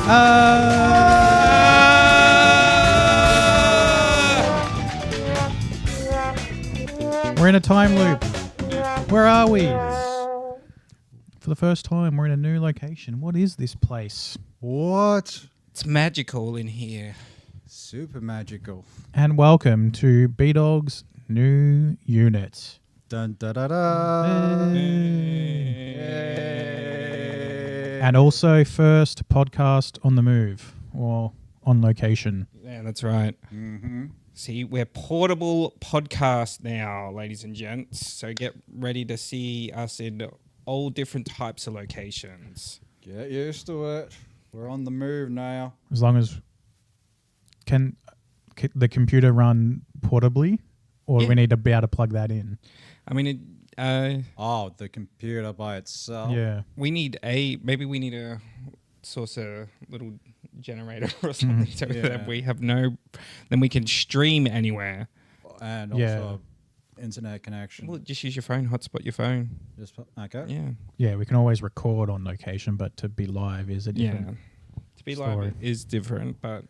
We're in a time loop. Where are we? For the first time, we're in a new location. What is this place? What? It's magical in here. Super magical. And welcome to B-Dog's new unit. Dun da da da. And also first podcast on the move or on location. Yeah, that's right. Mm-hmm. See, we're portable podcast now, ladies and gents. So get ready to see us in all different types of locations. Get used to it. We're on the move now. As long as can the computer run portably, or do we need to be able to plug that in? I mean, The computer by itself. Yeah. we need a source of little generator or something so that we have then we can stream anywhere. And also internet connection. Well, just use your phone, hotspot your phone. Okay. Yeah. Yeah, we can always record on location, but to be live is a different To be story. live is different, but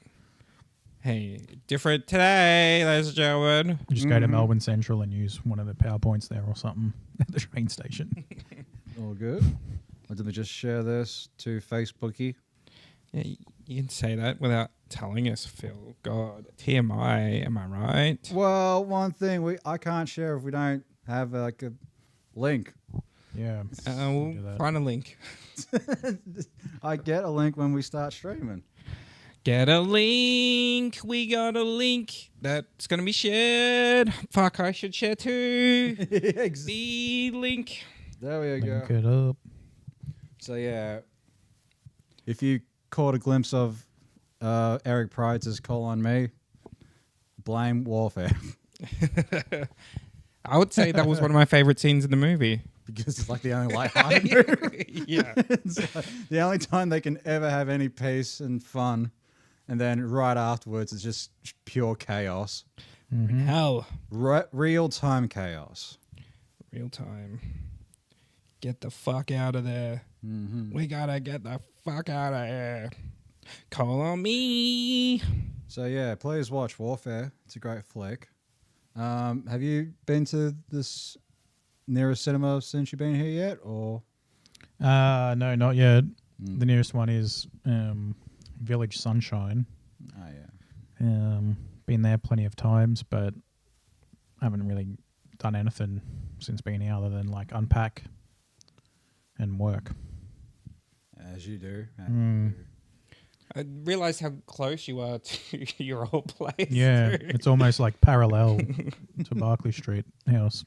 hey, different today, ladies and gentlemen. You just go to Melbourne Central and use one of the PowerPoints there or something at the train station. All good. Or did we just share this to Facebooky? Yeah, you can say that without telling us, Phil. God, TMI, am I right? Well, one thing I can't share if we don't have like a link. Yeah. We'll do that. find a link. I get a link when we start streaming. Get a link. We got a link that's going to be shared. Fuck, I should share too. The link. There we Link go. it up. So yeah, if you caught a glimpse of Eric Prytz's Call on Me, blame Warfare. I would say that was one of my favorite scenes in the movie. Because it's like the only light-hearted movie. Yeah. It's like the only time they can ever have any peace and fun, and then right afterwards it's just pure chaos. Hell. Real-time chaos. Real time. Get the fuck out of there. We gotta get the fuck out of here. Call on me. So yeah, please watch Warfare. It's a great flick. Have you been to this nearest cinema since you've been here yet, or? No, not yet. The nearest one is Village Sunshine. Oh yeah. Been there plenty of times, but haven't really done anything since being here other than like unpack and work. As you do. I realized how close you are to your old place. Yeah, it's almost like parallel to Barclay Street house.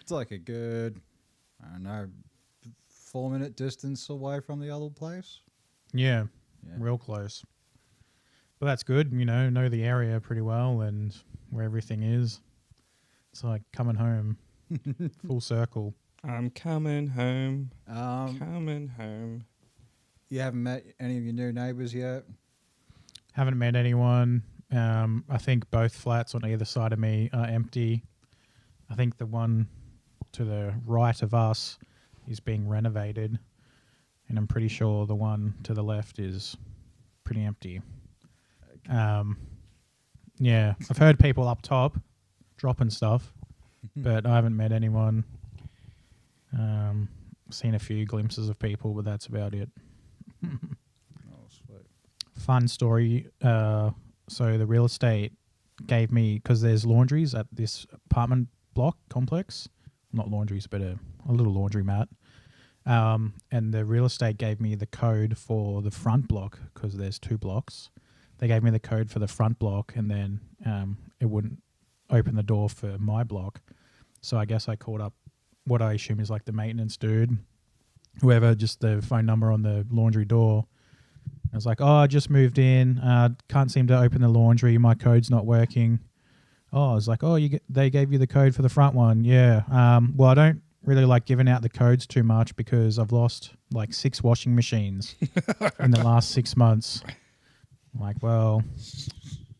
It's like a good, 4-minute distance away from the other place. Yeah, Yeah. real close. But that's good, know the area pretty well and where everything is. It's like coming home, full circle. I'm coming home. Um, Coming home. You haven't met any of your new neighbours yet? Haven't met anyone. I think both flats on either side of me are empty. I think the one to the right of us is being renovated. And I'm pretty sure the one to the left is pretty empty. Yeah, I've heard people up top dropping stuff, but I haven't met anyone. Seen a few glimpses of people, but that's about it. Oh, sweet. Fun story. So the real estate gave me, because there's laundries at this apartment block complex, not laundries, but a little laundromat. And the real estate gave me the code for the front block because there's 2 blocks. They gave me the code for the front block, and then it wouldn't open the door for my block. So I guess I called up what I assume is like the maintenance dude, whoever, just the phone number on the laundry door. I was like, I just moved in. Can't seem to open the laundry. My code's not working. I was like, they gave you the code for the front one. Yeah. Well, I don't really like giving out the codes too much because I've lost like 6 washing machines in the last 6 months. I'm like, well,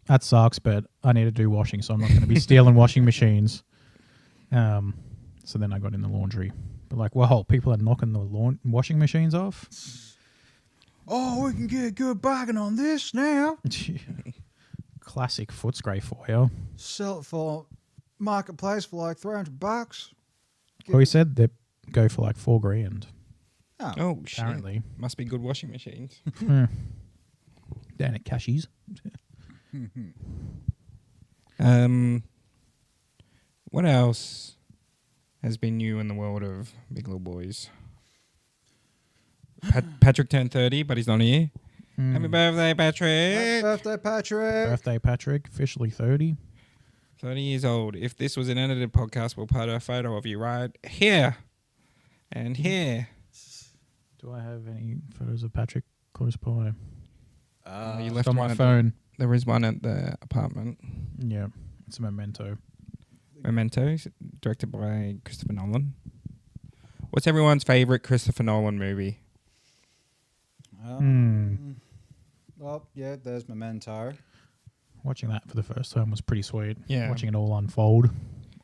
that sucks, but I need to do washing, so I'm not going to be stealing washing machines. So then I got in the laundry. But like, well, people are knocking the washing machines off. Oh, we can get a good bargain on this now. Classic Footscray for you. Sell it for marketplace for like $300. Well, he said they go for like $4,000. Oh shit! Apparently. Must be good washing machines. Down at Cashies. What else has been new in the world of Big Little Boys? Patrick turned 30, but he's not here. Happy birthday, Patrick! Happy birthday, Patrick. Birthday, Patrick. Officially 30. 30 years old. If this was an edited podcast, we'll put a photo of you right here and here. Do I have any photos of Patrick close by? You It's left on one my at phone. There is one at the apartment. Yeah. It's a memento. Memento, directed by Christopher Nolan. What's everyone's favorite Christopher Nolan movie? Well, yeah, there's Memento. Watching that for the first time was pretty sweet. Yeah. Watching it all unfold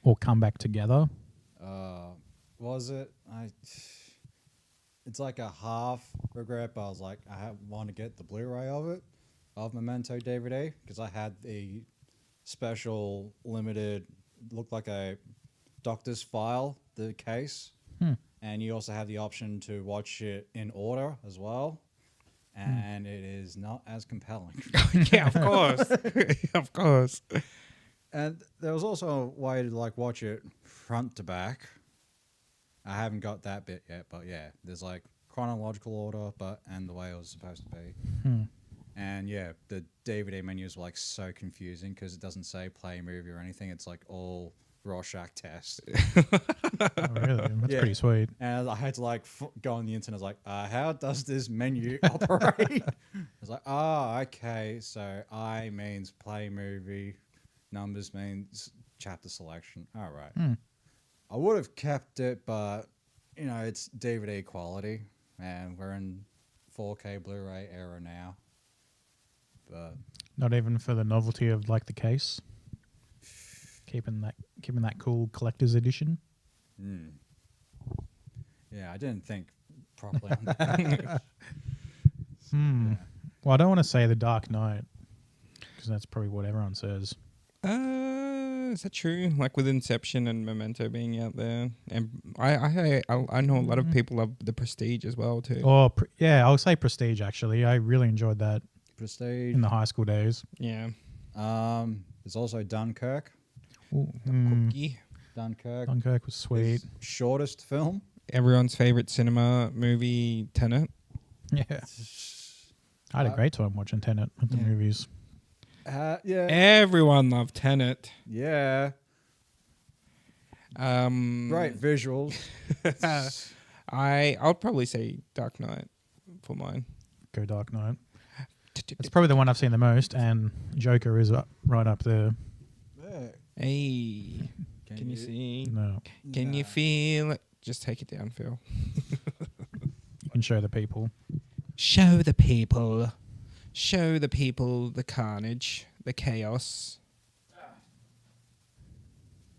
or come back together. Was it? It's like a half regret, but I was like, want to get the Blu-ray of it, of Memento DVD, because I had the special limited, looked like a doctor's file, the case. And you also have the option to watch it in order as well. And it is not as compelling. Yeah, of course. Of course. And there was also a way to like watch it front to back. I haven't got that bit yet, but yeah, there's like chronological order, and the way it was supposed to be. And yeah, the DVD menus were like so confusing because it doesn't say play movie or anything. It's like all Rorschach test. Oh, really? That's Yeah. pretty sweet. And I had to like go on the internet. I was like, how does this menu operate? I was like, okay. So I means play movie, numbers means chapter selection. All right. I would have kept it, but you know, it's DVD quality, and we're in 4K Blu-ray era now. But Not even for the novelty of like the case. Keeping that cool collector's edition. yeah, I didn't think properly on that. Well, I don't want to say The Dark Knight because that's probably what everyone says. Is that true? Like with Inception and Memento being out there, and I know a lot of people love The Prestige as well too. Or yeah, I'll say Prestige. Actually, I really enjoyed that Prestige. in the high school days. Yeah, There's also Dunkirk. Cookie. Dunkirk was sweet. His shortest film. Everyone's favorite cinema movie, Tenet. Yeah, I had a great time watching Tenet at the movies. Yeah. Everyone loved Tenet. Yeah. Great visuals. I'll probably say Dark Knight for mine. Go Dark Knight. It's probably the one I've seen the most, and Joker is right up there. Hey, can you see? No, Can you feel it? Just take it down, Phil. you can show the people. Show the people. Show the people the carnage, the chaos.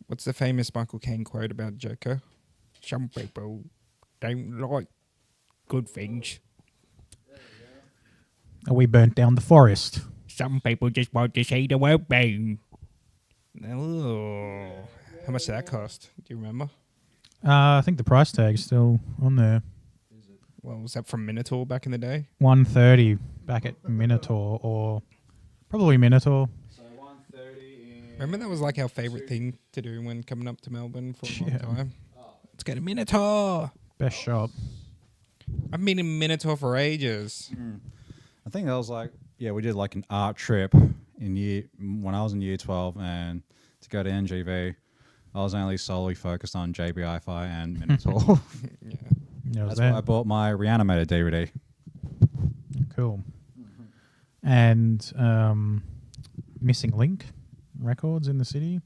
What's the famous Michael Caine quote about Joker? Some people don't like good things. We burnt down the forest. Some people just want to see the world burn. Oh. How much did that cost? Do you remember? I think the price tag's still on there. Well, was that from Minotaur back in the day? $130 back at Minotaur, or probably Minotaur. So 130. Remember that was like our favourite thing to do when coming up to Melbourne for a long Yeah. time? Let's go to Minotaur. Best shop. I've been in Minotaur for ages. I think that was like, yeah, we did like an art trip when I was in year 12, and to go to NGV, I was only solely focused on JB Hi-Fi and Minotaur. Yeah. Yeah, it was That's there. why I bought my Reanimator DVD. Cool. And Missing Link Records in the city.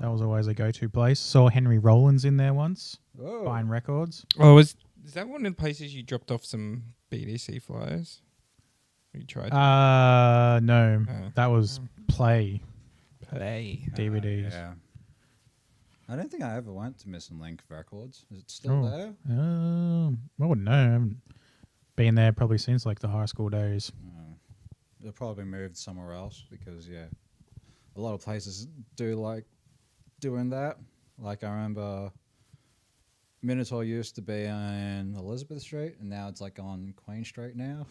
That was always a go-to place. Saw Henry Rollins in there once, buying records. Oh, is that one of the places you dropped off some BDC flyers? You tried No, Oh. that was Play play. DVDs. Yeah. I don't think I ever went to Missing Link Records. Is it still Oh. there? I wouldn't know. I haven't Been there probably since like the high school days. They'll probably moved somewhere else because a lot of places do like doing that. Like I remember Minotaur used to be on Elizabeth Street, and now it's like on Queen Street now.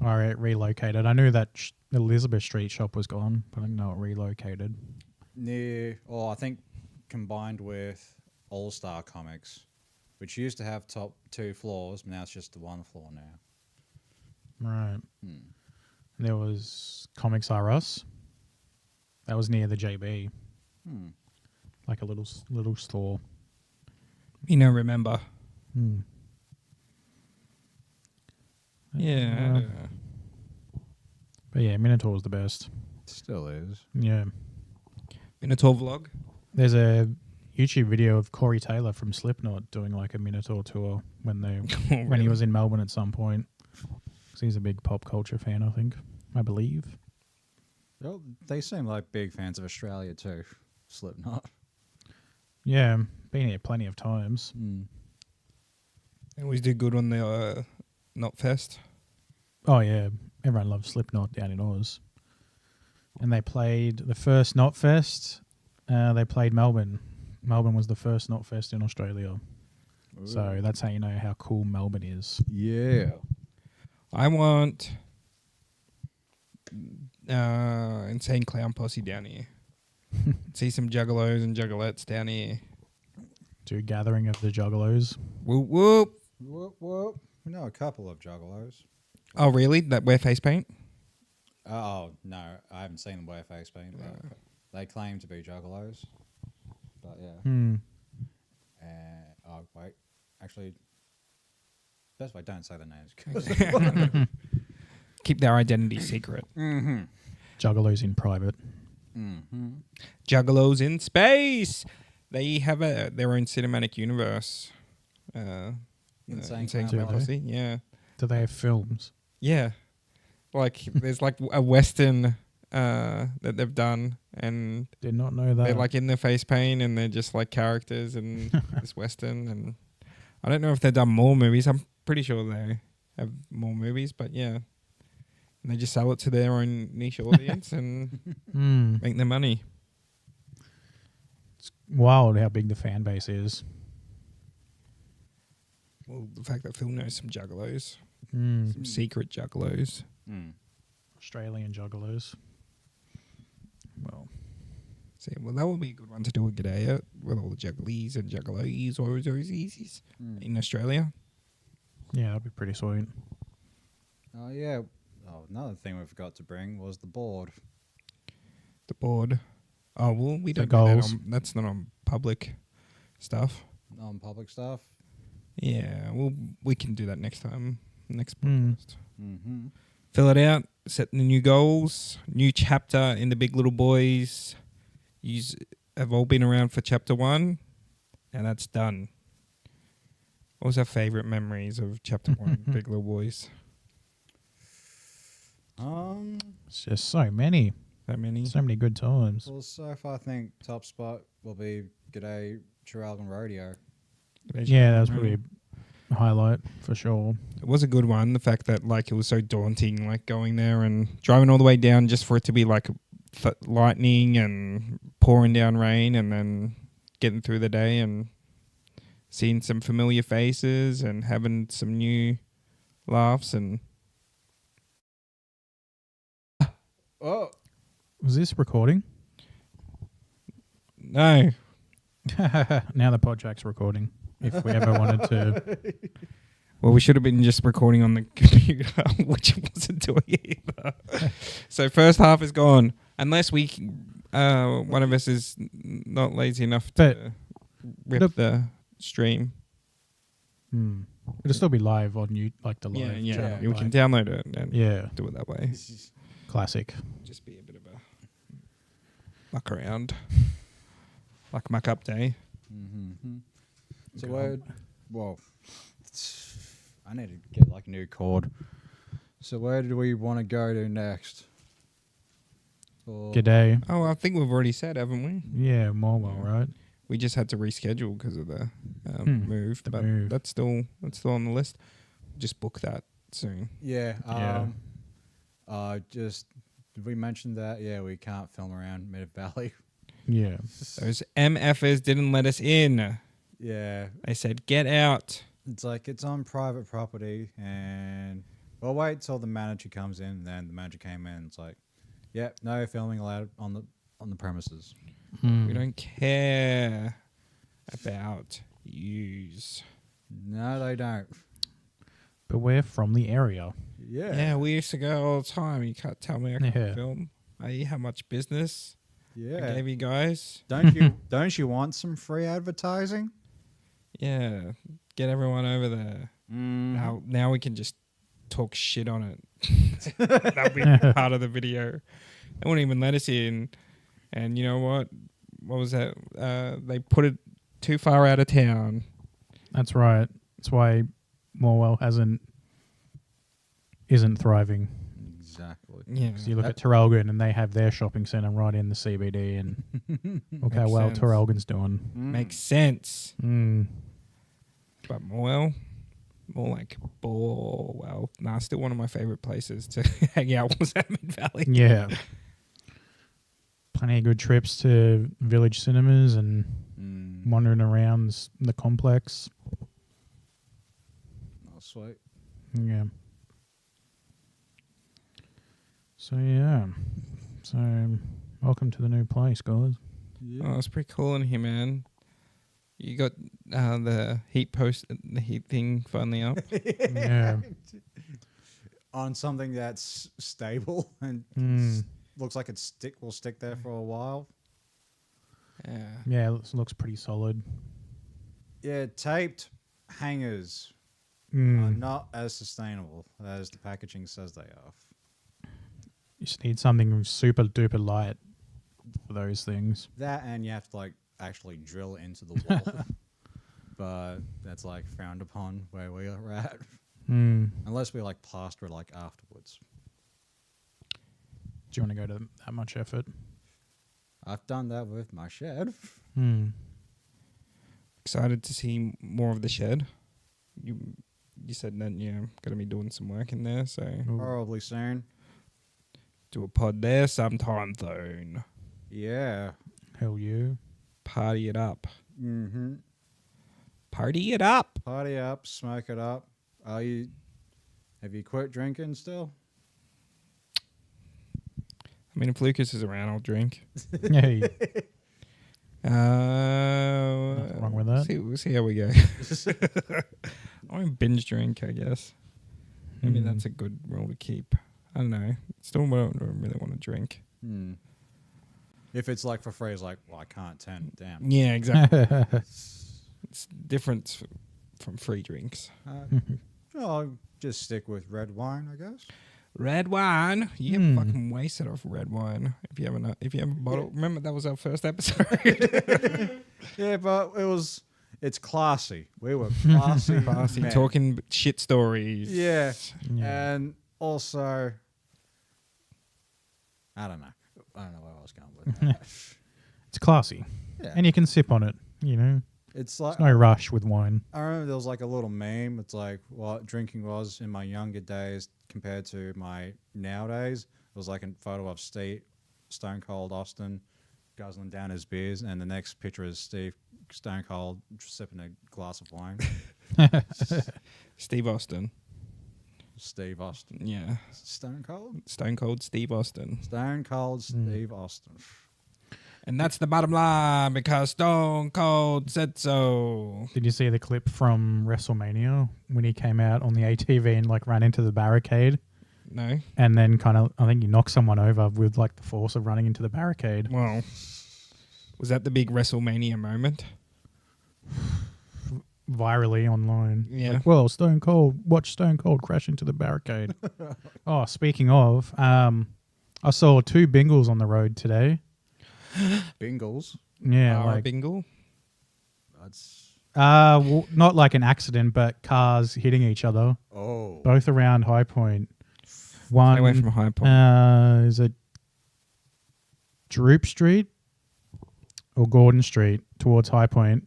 All right, relocated. I knew that Elizabeth Street shop was gone, but I didn't know it relocated. I think combined with All Star Comics, which used to have top 2 floors, but now it's just the 1 floor now. Right. There was Comics R Us. That was near the JB. Like a little store. You know, remember. Hmm. Yeah. But yeah, Minotaur's the best. Still is. Yeah. Minotaur vlog. There's a YouTube video of Corey Taylor from Slipknot doing like a Minotaur tour when when he was in Melbourne at some point. 'Cause he's a big pop culture fan, I believe. Well, they seem like big fans of Australia too. Slipknot. Yeah, been here plenty of times. They always do good on the Knotfest. Oh yeah, everyone loves Slipknot down in Oz. And they played the first Knotfest. They played Melbourne. Melbourne was the first Knotfest in Australia. So that's how you know how cool Melbourne is. Yeah. I want Insane Clown Posse down here. See some juggalos and juggalettes down here. To Gathering of the Juggalos. Whoop whoop. Whoop, whoop. We know a couple of juggalos. Oh really? That wear face paint? Oh, no. I haven't seen them wear face paint. But they claim to be juggalos. But yeah. Oh, wait. Actually, best way, don't say the names. Keep their identity secret. Juggalos in private. Juggalos in space. They have their own cinematic universe. Insane Clown Clown Posse. Yeah. Do they have films? Yeah. Like there's like a Western that they've done, and Did not know that. they're like in their face paint, and they're just like characters in this Western. And I don't know if they've done more movies. I'm pretty sure they have more movies, but yeah. And they just sell it to their own niche audience and make their money. It's wild how big the fan base is. Well, the fact that Phil knows some juggalos, Mm. some secret juggalos. Australian Juggalos. Well, See, well, that would be a good one to do a g'day at with all the juggalies and juggaloes or easies in Australia. yeah, that'd be pretty sweet. Oh, yeah. Oh, another thing we forgot to bring was the board. The board. Oh, well, we The don't do that goals. that's not on public stuff. Non-public stuff. Yeah, well, we can do that next time. Next Mm. podcast. Mm-hmm. Fill it out, set the new goals, new chapter in the Big Little Boys. You have all been around for chapter 1, and that's done. What was our favourite memories of chapter 1, Big Little Boys? It's just so many. That many? So many good times. Well, so far I think top spot will be G'day Traralgon Rodeo. Yeah, that was probably a highlight for sure. It was a good one. The fact that like it was so daunting, like going there and driving all the way down just for it to be like lightning and pouring down rain, and then getting through the day and seeing some familiar faces and having some new laughs. And Oh, Was this recording? no, Now the podtrack's recording. If we ever wanted to. well, we should have been just recording on the computer, which wasn't doing either. So first half is gone, unless we, one of us is not lazy enough to rip the stream. It'll still be live on you, like the live. Yeah, channel, you like- can download it and Yeah, do it that way. classic. Just be a bit of a muck around, like muck up day. so well, I need to get like a new chord. So where do we want to go to next? For G'day. Oh, I think we've already said, haven't we? Yeah, Morwell, right? We just had to reschedule because of the Hmm, move, the but move. that's still on the list. just book that soon. Yeah. Yeah. Just did we mention that? Yeah, we can't film around Mid Valley. Yeah. Those MFers didn't let us in. Yeah, They said, get out. it's like it's on private property, and we'll wait till the manager comes in. Then the manager came in. It's like, yeah, no filming allowed on the premises. We don't care about yous. No, they don't. But we're from the area. Yeah. Yeah, we used to go all the time. You can't tell me I can't Yeah. film. Hey, how much business I Yeah. gave you guys? Don't you want some free advertising? Yeah, get everyone over there. Now we can just talk shit on it. That'll be part of the video. They won't even let us in. And you know what? What was that? They put it too far out of town. That's right. That's why Morwell isn't thriving. Exactly. Yeah. So you look at Terrelgan and they have their shopping centre right in the CBD, and look how Makes well sense. Terrelgan's doing. Makes sense. Mm. But more like Borwell. Nah, still one of my favorite places to hang out was at Mid Valley. Yeah. Plenty of good trips to Village Cinemas and wandering around the complex. Oh, sweet. Yeah. So welcome to the new place, guys. Yeah. Oh, it's pretty cool in here, man. You got the heat thing finally up. Yeah. On something that's stable and looks like will stick there for a while. Yeah. Yeah, it looks pretty solid. Yeah, taped hangers are not as sustainable as the packaging says they are. You just need something super duper light for those things. That, and you have to like actually drill into the wall. But that's like frowned upon where we are at. Unless we like plaster it like afterwards. Do you want to go to that much effort? I've done that with my shed. Excited to see more of the shed. You said that you're going to be doing some work in there, so Probably soon. do a pod there sometime soon. Yeah. Hell yeah. Party it up. Mm-hmm. Party it up. Party up, smoke it up. Have you quit drinking still? I mean, if Lucas is around, I'll drink. Hey, Nothing wrong with that. We'll see how we go. I mean, binge drink, I guess. Maybe that's a good rule to keep. I don't know. Still don't really want to drink. If it's like for free, it's like, well, I can't turn it down. Yeah, exactly. It's different from free drinks. I'll just stick with red wine, I guess. Red wine. You get fucking wasted off red wine if you have a bottle. Remember that was our first episode. Yeah, but it's classy. We were classy. Classy, men. talking shit stories. Yeah. Yeah. And also, I don't know where I was going with that. It's classy. Yeah. And you can sip on it, you know. It's like, There's no rush with wine. I remember there was like a little meme. It's like what drinking was in my younger days compared to my nowadays. It was like a photo of Stone Cold Austin guzzling down his beers, and the next picture is Steve Stone Cold sipping a glass of wine. Steve Austin. Steve Austin. Yeah. Stone Cold? Stone Cold Steve Austin. Stone Cold Steve Austin. And that's the bottom line because Stone Cold said so. Did you see the clip from WrestleMania when he came out on the ATV and like ran into the barricade? No. And then kind of, I think he knocked someone over with like the force of running into the barricade. Well, was that the big WrestleMania moment? Virally online. Yeah. Like, well, watch Stone Cold crash into the barricade. Oh, speaking of, I saw 2 Bengals on the road today. Bingles. Yeah, Our like bingle. That's not like an accident, but cars hitting each other, both around High Point. One Stay away from High Point. is it Droop Street or Gordon Street towards High Point.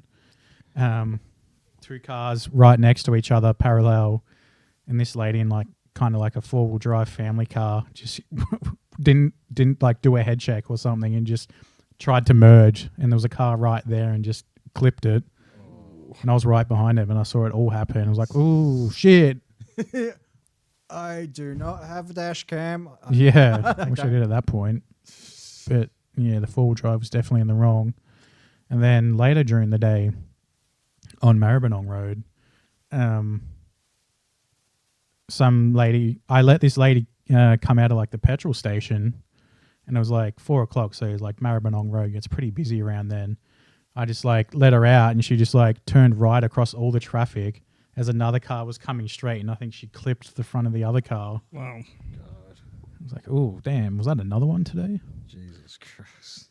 2 cars right next to each other, parallel, and this lady in like kind of like a 4-wheel drive family car just didn't like do a head check or something and just tried to merge, and there was a car right there and just clipped it. And I was right behind him, and I saw it all happen. I was like, "Oh shit!" I do not have a dash cam. Yeah, I wish I did at that point. But yeah, the 4-wheel drive was definitely in the wrong. And then later during the day, on Maribyrnong Road, I let this lady come out of like the petrol station, and it was like 4 o'clock, so it was like Maribyrnong Road gets pretty busy around then. I just like let her out, and she just like turned right across all the traffic as another car was coming straight, and I think she clipped the front of the other car. Wow. God, I was like, oh damn, was that another one today? Jesus Christ.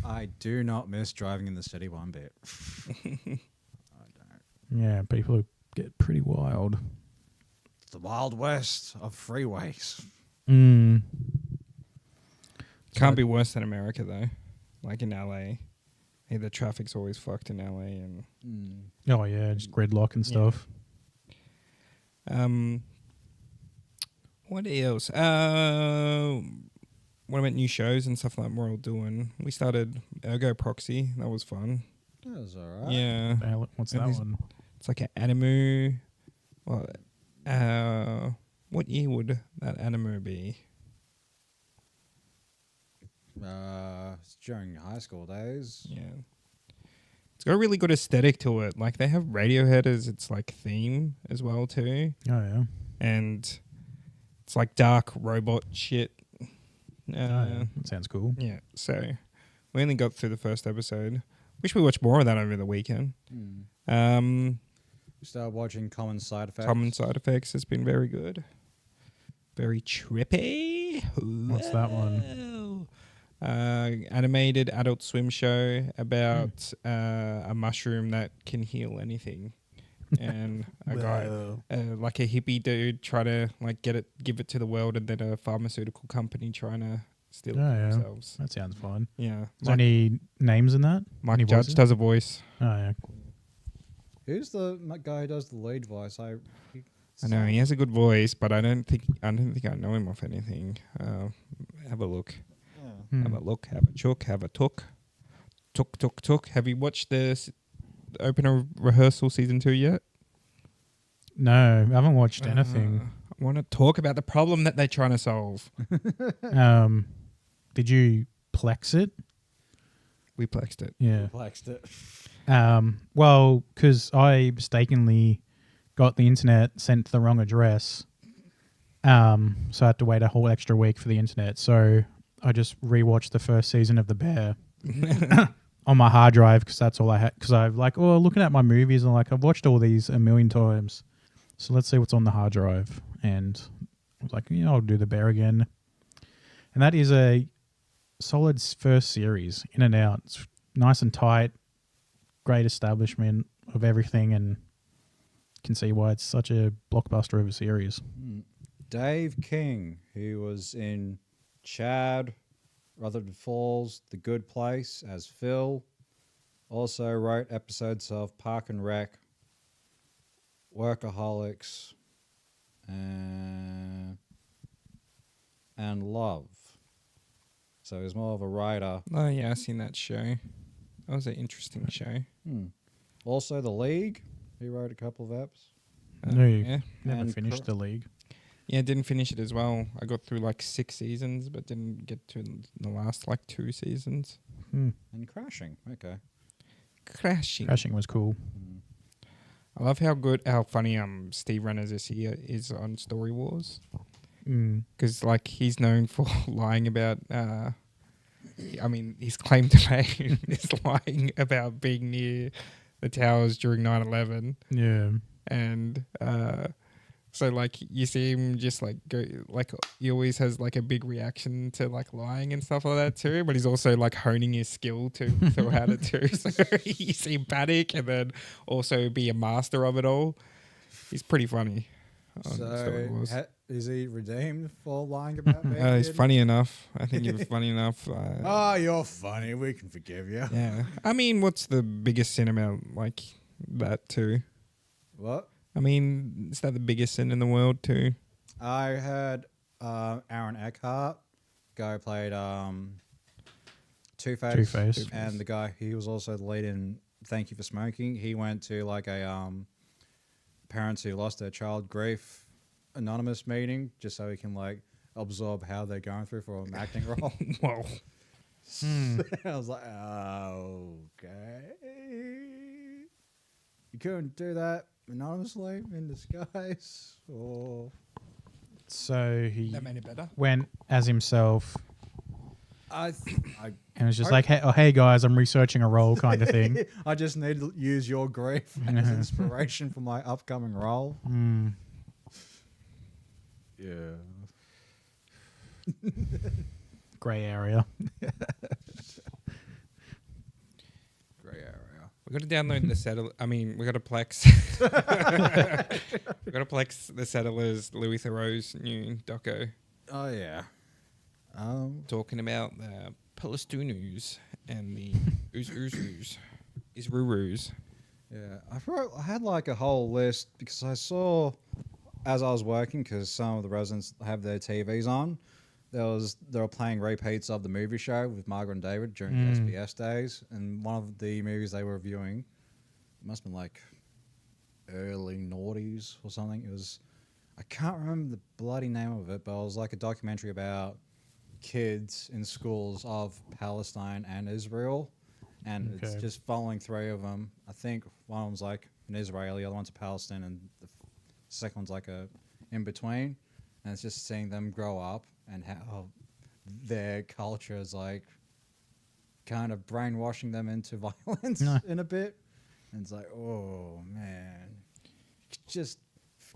I do not miss driving in the city one bit. I don't. Yeah, people get pretty wild. It's the Wild West of freeways. Mm. Can't be worse than America though. Like in LA. Hey, the traffic's always fucked in LA and Oh yeah, just gridlock and stuff. what else? What about new shows and stuff like we're all doing? We started Ergo Proxy. That was fun. That was alright. Yeah. What's And that these- one? It's like an anime. Well, what year would that anime be? It's during high school days. Yeah. It's got a really good aesthetic to it. Like they have Radiohead as its like theme as well too. Oh yeah. And it's like dark robot shit. Yeah. That sounds cool. Yeah, so we only got through the first episode. Wish we watched more of that over the weekend. We started watching Common Side Effects. Common Side Effects has been very good. Very trippy. What's that one? Animated Adult Swim show about a mushroom that can heal anything. And a guy, like a hippie dude, try to like give it to the world, and then a pharmaceutical company trying to steal it themselves. That sounds fun. Yeah, Is there any names in that? Mike Any Judge voices? does a voice. Oh yeah. Who's the guy who does the lead voice? I know he has a good voice, but I don't think I know him off anything. Have a look. Have a look. Have a chook. Have a took. Took. Have you watched the opener rehearsal season 2 yet? No, I haven't watched anything. I want to talk about the problem that they're trying to solve. Did you plex it? We plexed it. Yeah. Plexed it. Well, because I mistakenly got the internet sent to the wrong address. So I had to wait a whole extra week for the internet. So I just rewatched the first season of The Bear on my hard drive because that's all I had. Because I'm like, looking at my movies and like I've watched all these a million times. So let's see what's on the hard drive. And I was like, I'll do The Bear again. And that is a solid first series, in and out. It's nice and tight. Great establishment of everything, and can see why it's such a blockbuster of a series. Dave King, who was in Chad, Rutherford Falls, The Good Place as Phil, also wrote episodes of Park and Rec, Workaholics, and Love. So he's more of a writer. Oh yeah, I've seen that show. That was an interesting show. Also The League, he wrote a couple of eps. No, Yeah. never And finished The League. Yeah, didn't finish it as well. I got through like 6 seasons, but didn't get to the last like 2 seasons. And Crashing, okay. Crashing Was cool. I love how funny Steve Renner's is on Story Wars. Because like he's known for lying about his claim to fame is lying about being near the towers during 9/11. Yeah. And so like you see him just like go, like he always has like a big reaction to like lying and stuff like that too, but he's also like honing his skill to how to do. So you see him panic and then also be a master of it all. He's pretty funny. So is he redeemed for lying about being He's kid? funny enough. I think he was funny enough. You're funny. We can forgive you. Yeah. I mean, what's the biggest sin about like that too? What? I mean, is that the biggest sin in the world too? I heard Aaron Eckhart, guy who played Two-Face. Two-Face. And the guy, he was also the lead in Thank You for Smoking. He went to like a parents who lost their child grief anonymous meeting just so he can like absorb how they're going through for an acting role. Whoa. I was like, okay. You couldn't do that anonymously in disguise, or So he That made it better. went as himself I and was just like, hey guys, I'm researching a role kind of thing. I just need to use your grief as inspiration for my upcoming role. Hmm. Yeah. Grey area. Grey area. We got to download the settle. I mean, we got to Plex. We got to Plex the Settlers. Louis Theroux's new doco Oh yeah. talking about the Palestinians and the Isrurus. Yeah, I had like a whole list because I saw as I was working, because some of the residents have their TVs on. They were playing repeats of the movie show with Margaret and David during the SBS days, and one of the movies they were reviewing must have been like early noughties or something. It was, I can't remember the bloody name of it, but it was like a documentary about kids in schools of Palestine and Israel. And it's Okay. just following three of them. I think one of them's like an Israeli, the other one's a Palestinian, and the second one's like a in between. And it's just seeing them grow up and how their culture is like kind of brainwashing them into violence No. in a bit. And it's like, oh man, just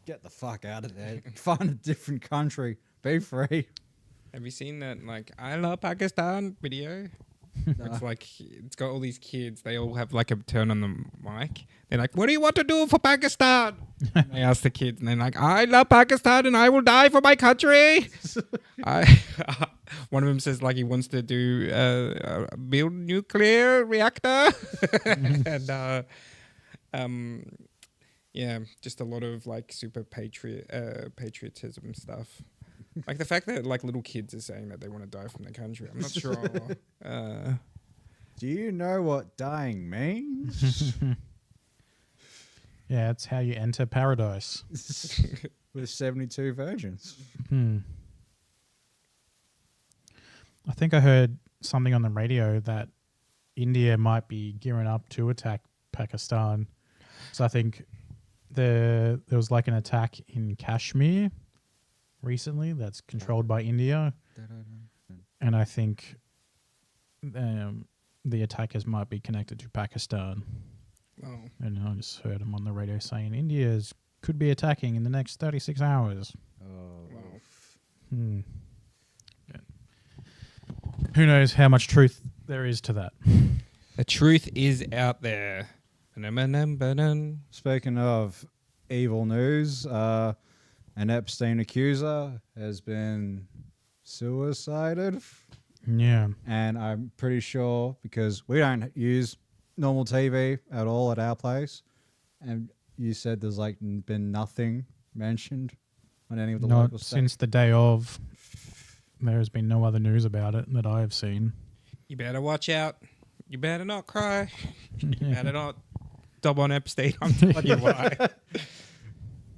get the fuck out of there. Find a different country. Be free. Have you seen that like I love Pakistan video? It's like it's got all these kids. They all have like a turn on the mic. They're like, "What do you want to do for Pakistan?" And they ask the kids, and they're like, "I love Pakistan, and I will die for my country." One of them says like he wants to do build nuclear reactor, and yeah, just a lot of like super patriotism stuff. Like the fact that like little kids are saying that they want to die from their country. I'm not sure. Do you know what dying means? Yeah, it's how you enter paradise. With 72 virgins. I think I heard something on the radio that India might be gearing up to attack Pakistan. So I think there was like an attack in Kashmir recently that's controlled by India. And I think the attackers might be connected to Pakistan. Oh, And I just heard them on the radio saying India's could be attacking in the next 36 hours. Oh. Hmm. Yeah. Who knows how much truth there is to that? the truth is out there. Ba-dum-ba-dum-ba-dum. Speaking of evil news, an Epstein accuser has been suicided. Yeah. And I'm pretty sure, because we don't use normal TV at all at our place, and you said there's like been nothing mentioned on any of the Not local since the day of. There has been no other news about it that I have seen. You better watch out. You better not cry. You better not dob on Epstein. I'm telling you why.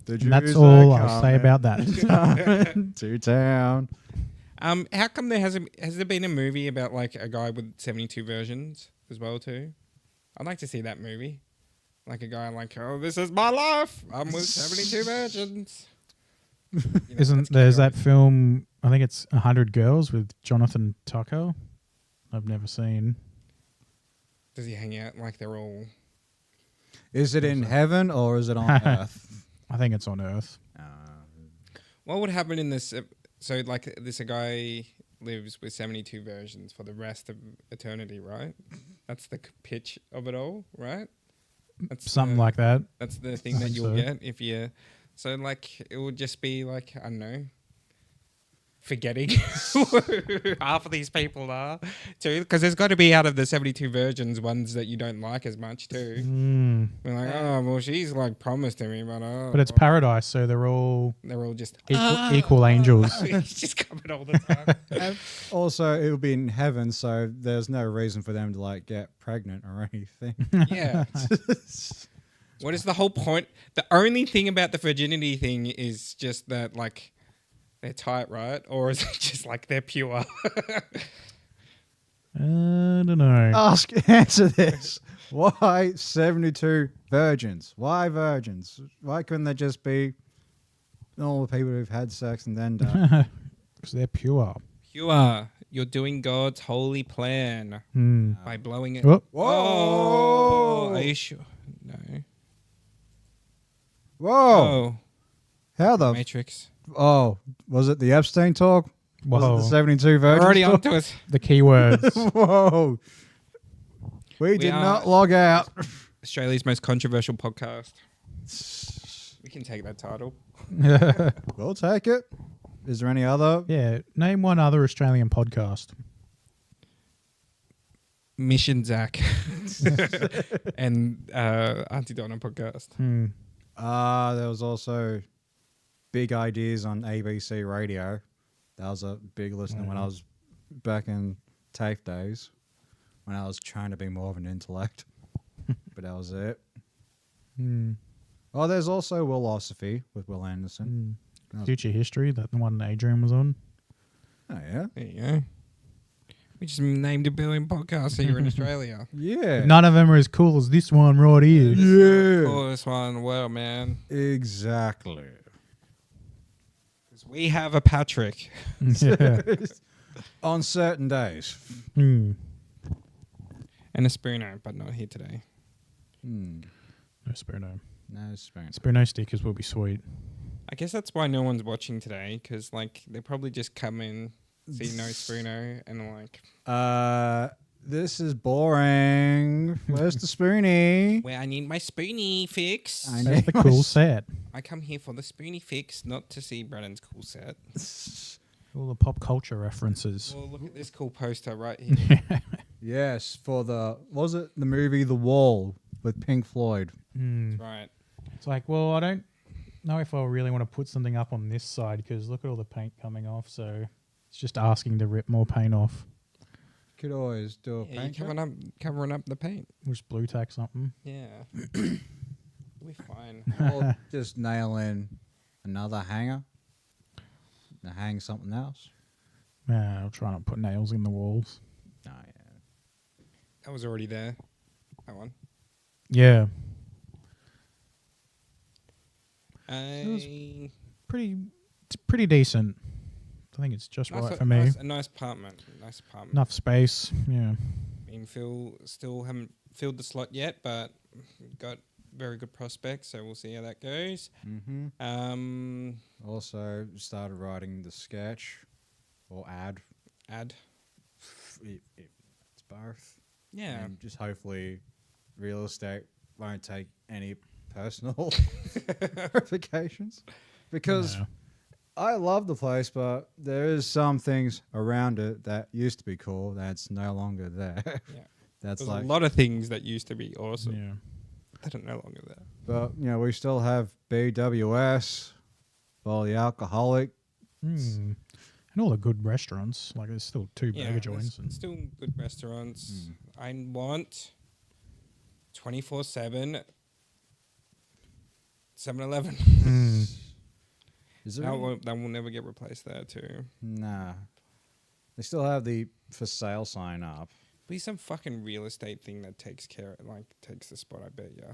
And that's all I'll say about that. To town. How come has there been a movie about like a guy with 72 versions as well too? I'd like to see that movie. Like a guy like, oh, this is my life. I'm with 72 virgins. You know, Isn't there's that film? I think it's 100 Girls with Jonathan Tucker. I've never seen. Does he hang out like they're all? Is it in heaven or is it on earth? I think it's on Earth. What would happen in this? So like this, a guy lives with 72 versions for the rest of eternity, right? That's the pitch of it all, right? That's Something like that. That's the thing I that think you'll so. get if you. So like it would just be like I don't know. forgetting who half of these people are too, because there's got to be out of the 72 virgins ones that you don't like as much too. Mm. We're like, oh well, she's like promised to me, But it's paradise, so they're all just equal angels. It's just coming all the time. And also, it will be in heaven, so there's no reason for them to like get pregnant or anything. Yeah. What is the whole point? The only thing about the virginity thing is just that like they're tight, right? Or is it just like they're pure? I don't know. Answer this. Why 72 virgins? Why virgins? Why couldn't they just be normal people who've had sex and then died? Because they're pure. Pure. You're doing God's holy plan Hmm. by blowing it. Oh, Oh, are you sure? No. Whoa! Oh, How the? Matrix. Was it the Epstein talk? Was whoa. it the 72 We're virgins? already talk? onto it. The keywords. Whoa! We did are- not log out. Australia's most controversial podcast. We can take that title. We'll take it. Is there any other? Yeah. Name one other Australian podcast. Mission Zach. And Auntie Donna podcast. Hmm. There was also Big Ideas on ABC Radio. That was a big listener when I was back in TAFE days, when I was trying to be more of an intellect. But that was it. Hmm. Oh, there's also Willosophy with Will Anderson. Hmm. Future History, that the one Adrian was on. Oh, yeah. There you go. We just named 1 billion podcasts here in Australia. Yeah. None of them are as cool as this one right here. Yeah. Coolest one in the world, man. Exactly. 'Cause we have a Patrick. Yeah. On certain days. Hmm. And a Spooner, but not here today. Hmm. No Spoono. No spoon. Spoono stickers will be sweet. I guess that's why no one's watching today, because like they probably just come in, see no Spooner, and are like, This is boring. Where's the spoony? "Well, I need my Spoonie fix. I That's the cool set. I come here for the Spoonie fix, not to see Brennan's cool set." All the pop culture references. Well, look at this cool poster right here. Yes, for was it the movie The Wall with Pink Floyd? Hmm. Right. It's like, well, I don't know if I really want to put something up on this side because look at all the paint coming off. So it's just asking to rip more paint off. Could always do a Yeah, paint you're job. covering up the paint. We'll just blue tack something. Yeah. We're fine. Or just nail in another hanger. And hang something else. I'll try not to put nails in the walls. Oh, yeah. That was already there. That one. Yeah. was It's pretty decent. I think it's just right for me. A nice apartment. Nice apartment. Enough space. Yeah. Still haven't filled the slot yet, but got very good prospects, so we'll see how that goes. Mm-hmm. Also started writing the sketch or ad. It's both. Yeah. And just hopefully real estate won't take any personal ramifications. Because No. I love the place, but there is some things around it that used to be cool that's no longer there. Yeah. That's There's like, a lot of things that used to be awesome Yeah. that are no longer there. but we still have BWS, all the alcoholic. Mm. And all the good restaurants. Like there's still two Yeah, burger there's joints. And still good restaurants. I want 24/7 7-Eleven. Mm. Is there? That will never get replaced there too. Nah. They still have the for sale sign up. Be some fucking real estate thing that takes the spot. I bet you.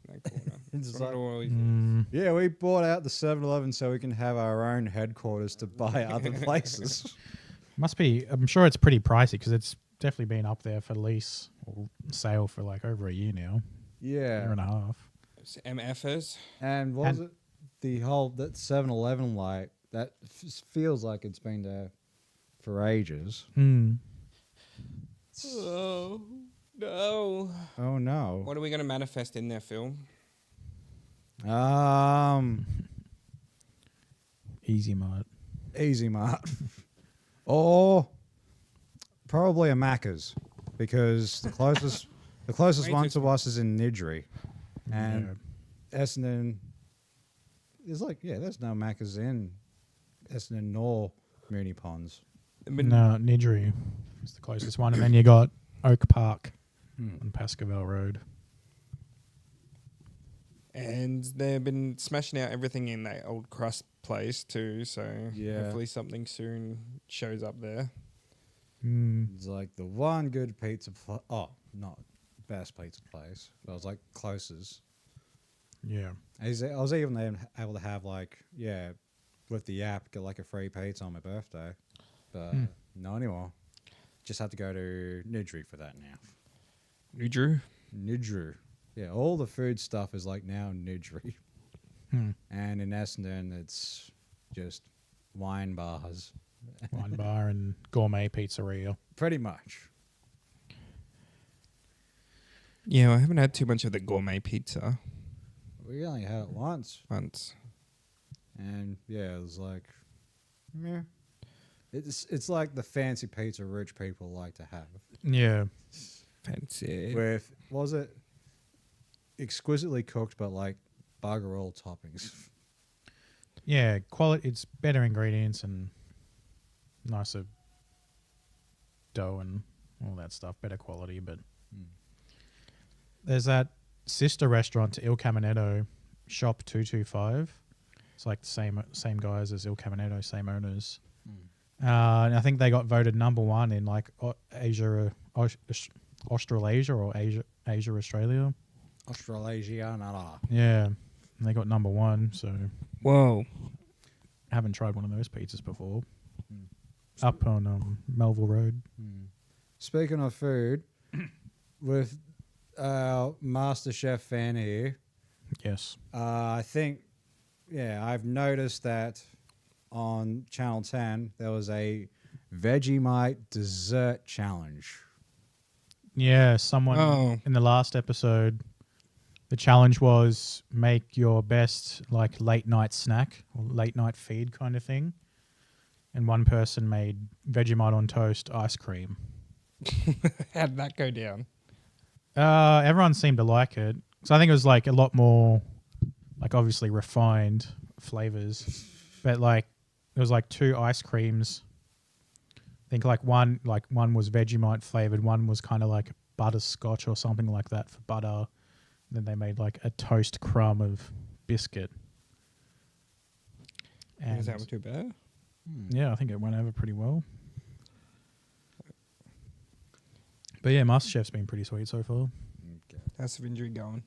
That corner. It's That's what like- it always is. Mm. Yeah, we bought out the 7-Eleven so we can have our own headquarters to buy other places. Must be. I'm sure it's pretty pricey because it's definitely been up there for lease or sale for like over a year now. Year Yeah. and a half. It's MFers. And what was it? The whole, that 7-Eleven light, that feels like it's been there for ages. Mm. Oh no! Oh, no. What are we going to manifest in there, Phil? Easy Mart. Easy Mart. Or probably a Macca's, because the closest one to us is in Nidri. And Essendon is like, there's no Macca's in Essendon nor Mooney Ponds. No, Nidri is the closest one. And then you got Oak Park on Pascavale Road. And they've been smashing out everything in that old crust place too. So hopefully something soon shows up there. It's like the one good pizza place. Oh, not best pizza place. But I was like closest. Yeah. I was even able to have like, with the app, get like a free pizza on my birthday. But not anymore. Just had to go to Nidri for that now. Nidri. Yeah, all the food stuff is like now Nidri. And in Essendon, it's just wine bars. Wine bar and gourmet pizzeria. Pretty much. Yeah, I haven't had too much of the gourmet pizza. We only had it once. And it was like, meh. It's like the fancy pizza rich people like to have. Yeah. Fancy. With, was it exquisitely cooked, but like bugger all toppings. Yeah, quality. It's better ingredients and nicer dough and all that stuff. Better quality, but there's that sister restaurant to Il Caminetto, Shop 225. It's like the same guys as Il Caminetto, same owners. And I think they got voted number one in like Asia, Australasia or Asia, Australia. Australasia, nada. Yeah, and they got number one. So, whoa, haven't tried one of those pizzas before. Up on Melville Road. Speaking of food, with our MasterChef fan here, Yes. I think, I've noticed that on Channel 10 there was a Vegemite dessert challenge. Yeah, someone in the last episode, the challenge was make your best like late night snack or late night feed kind of thing. And one person made Vegemite on toast ice cream. How'd that go down? Everyone seemed to like it. So I think it was like a lot more, like obviously refined flavors, but like it was like two ice creams. I think like one was Vegemite flavored, one was kind of like butterscotch or something like that for butter. And then they made like a toast crumb of biscuit. And Was that too bad? yeah, I think it went over pretty well. But yeah, MasterChef's been pretty sweet so far. How's the injury going?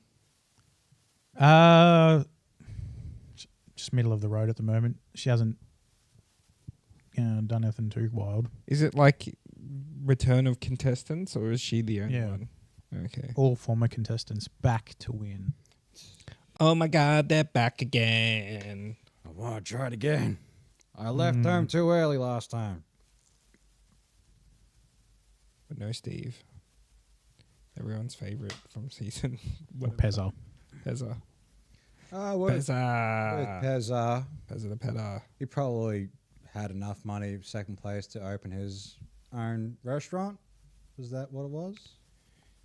Just middle of the road at the moment. She hasn't done anything too wild. Is it like return of contestants, or is she the only one? Okay. All former contestants back to win. Oh my God, they're back again. I want to try it again. I left home too early last time. But no Steve. Everyone's favorite from season. Pezza. Pezza. With Pezza. Pezza, Pezza the Pezza. he probably had enough money, second place, to open his own restaurant. Was that what it was?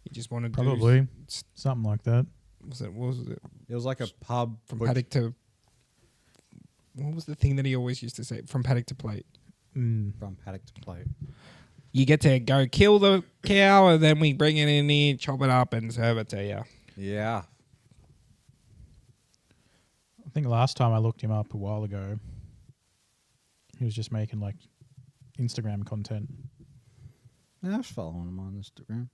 He just wanted Probably. to Something like that. What was it? It was like a pub From paddock to... What was the thing that he always used to say? From paddock to plate. From paddock to plate. You get to go kill the cow, and then we bring it in here, chop it up, and serve it to you. Yeah. I think last time I looked him up a while ago, he was just making like Instagram content. I was following him on Instagram.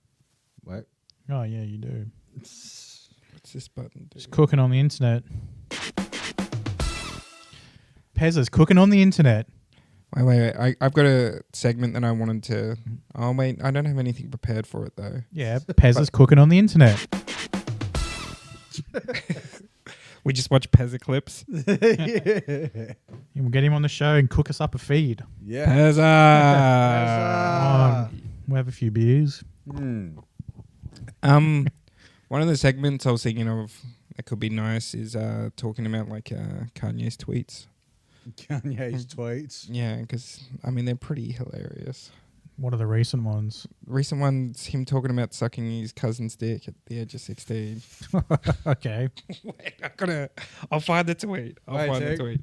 Wait. Oh yeah, you do. What's this button do? Just cooking on the internet. Pezza's cooking on the internet. Wait. I've got a segment that I wanted to... Oh, wait. I don't have anything prepared for it, though. Yeah, Pezza's cooking on the internet. We just watch Pezza clips. Yeah. We'll get him on the show and cook us up a feed. Yeah. Pezza! We'll have a few beers. Mm. One of the segments I was thinking of that could be nice is talking about like Kanye's tweets. Kanye's tweets. Yeah, because I mean they're pretty hilarious. What are the recent ones? Recent one's him talking about sucking his cousin's dick at the age of 16. Okay. Wait, I'll find the tweet. I'll Wait, find the Jake. tweet.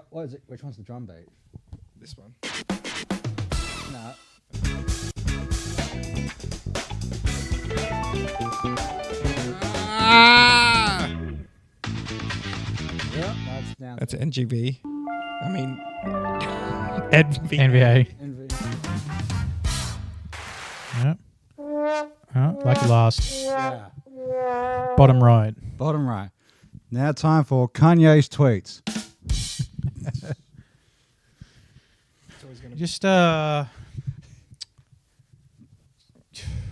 What is it? Which one's the drum beat? This one. Nah. Ah! Yeah, that's down. That's NGV. I mean, NV. NBA. Envy. Yeah. Lucky last. Yeah. Bottom right. Bottom right. Now time for Kanye's tweets. Just what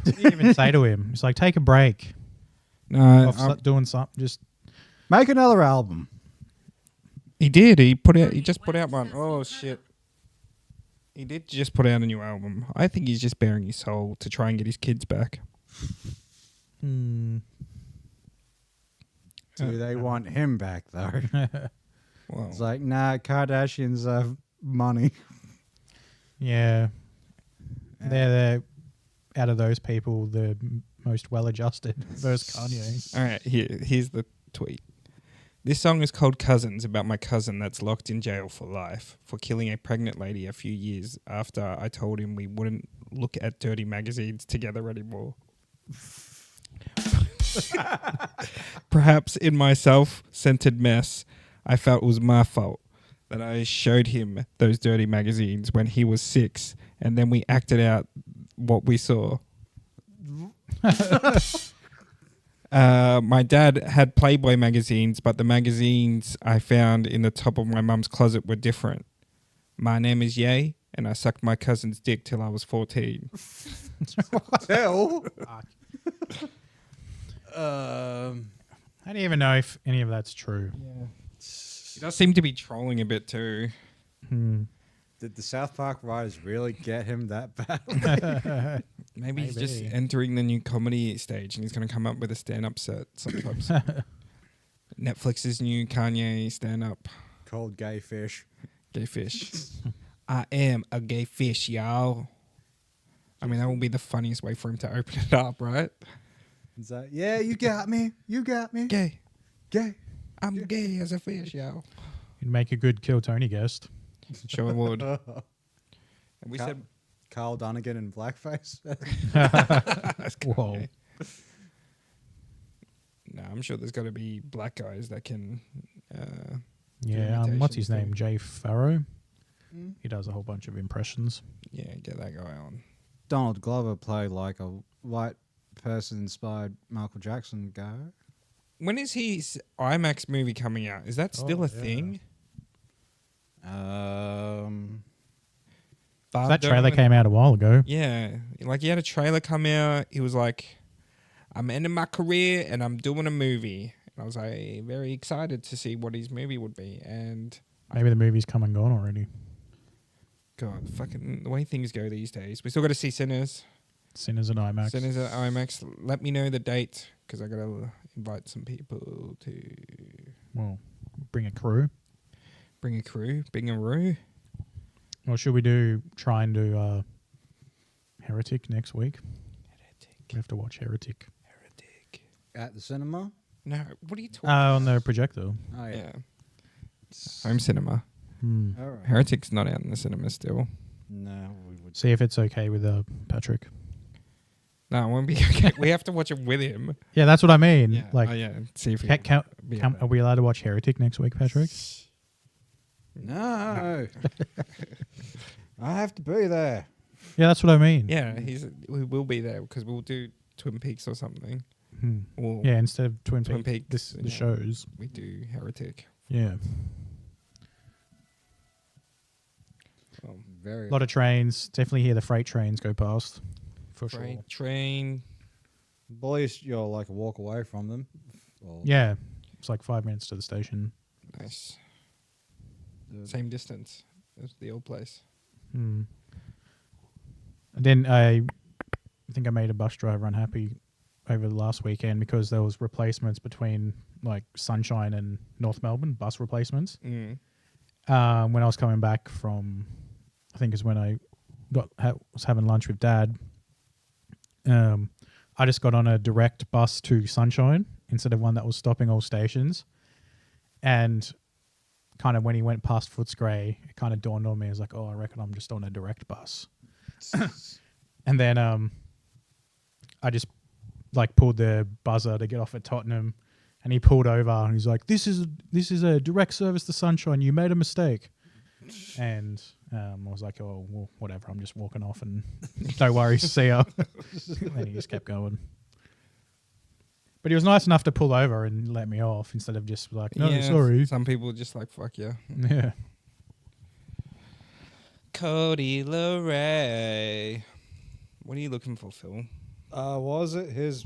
do you even say to him? It's like, take a break. No, Off doing something. Just Make another album. he did. He just put out one. Oh shit. He did just put out a new album. I think he's just bearing his soul to try and get his kids back. Do they want him back though? Well, It's like, nah, Kardashians have money. yeah. They're out of those people the most well-adjusted versus Kanye. all right, here's the tweet. This song is called Cousins, about my cousin that's locked in jail for life for killing a pregnant lady a few years after I told him we wouldn't look at dirty magazines together anymore. Perhaps in my self-centered mess, I felt it was my fault that I showed him those dirty magazines when he was 6, and then we acted out what we saw. My dad had Playboy magazines, but the magazines I found in the top of my mum's closet were different. My name is Ye, and I sucked my cousin's dick till I was 14. Hell. How do you even know if any of that's true? He does seem to be trolling a bit too. Did the South Park writers really get him that bad? Maybe he's just Maybe. entering the new comedy stage and he's going to come up with a stand-up set sometimes. Netflix's new Kanye stand-up. Called Gay Fish. Gay fish. I am a gay fish, y'all. I mean, that will be the funniest way for him to open it up, right? It's like, yeah, you got me. You got me. Gay. Gay. I'm gay as a fish, y'all. You'd make a good Kill Tony guest. Sure would. And we Carl, said, Carl Donegan in blackface. Whoa. no, I'm sure there's got to be black guys that can. Yeah, what's imitations his too. name? Jay Farrow. He does a whole bunch of impressions. Yeah, get that guy on. Donald Glover played like a white person inspired Michael Jackson guy. When is his IMAX movie coming out? Is that still Oh, a yeah. thing? That trailer came out a while ago. Yeah, like he had a trailer come out. He was like, "I'm ending my career and I'm doing a movie." And I was like, very excited to see what his movie would be. And Maybe the movie's come and gone already. God, fucking the way things go these days. We still got to see Sinners. Sinners and IMAX. Sinners at IMAX. Let me know the date because I got to invite some people to Well, bring a crew. bring a crew, bring a room. Or should we try and do Heretic next week? We have to watch Heretic. At the cinema? No, what are you talking? On the projector. Oh, Yeah, home cinema. All right. Heretic's not out in the cinema still. No, we would. See if it's okay with Patrick. No, it won't be okay. We have to watch it with him. Yeah, that's what I mean. Yeah, Like, yeah. See if he are we allowed to watch Heretic next week, Patrick? No. I have to be there. Yeah, that's what I mean. Yeah, we will be there because we'll do Twin Peaks or something. Or Yeah, instead of Twin Twin Peaks, Peaks, the yeah. shows. we do Heretic. Yeah. Very. A lot of trains. Definitely hear the freight trains go past. For sure. Freight train. Boys, you're like a walk away from them. Or Yeah. It's like 5 minutes to the station. Nice. the- Same distance as the old place. And then I think I made a bus driver unhappy over the last weekend because there was replacements between like Sunshine and North Melbourne, bus replacements. Mm. when I was coming back from, I think is when I was having lunch with Dad. I just got on a direct bus to Sunshine instead of one that was stopping all stations. And kind of when he went past Footscray, it kind of dawned on me. I was like, oh, I reckon I'm just on a direct bus. And then I just like pulled the buzzer to get off at Tottenham, and he pulled over and he's like, this is a direct service to Sunshine. You made a mistake. And I was like, oh, well, whatever. I'm just walking off and no worries. See ya. And he just kept going. But he was nice enough to pull over and let me off instead of just like, no, sorry. Some people are just like, fuck yeah. Yeah. Cody LeRae. What are you looking for, Phil? Was it his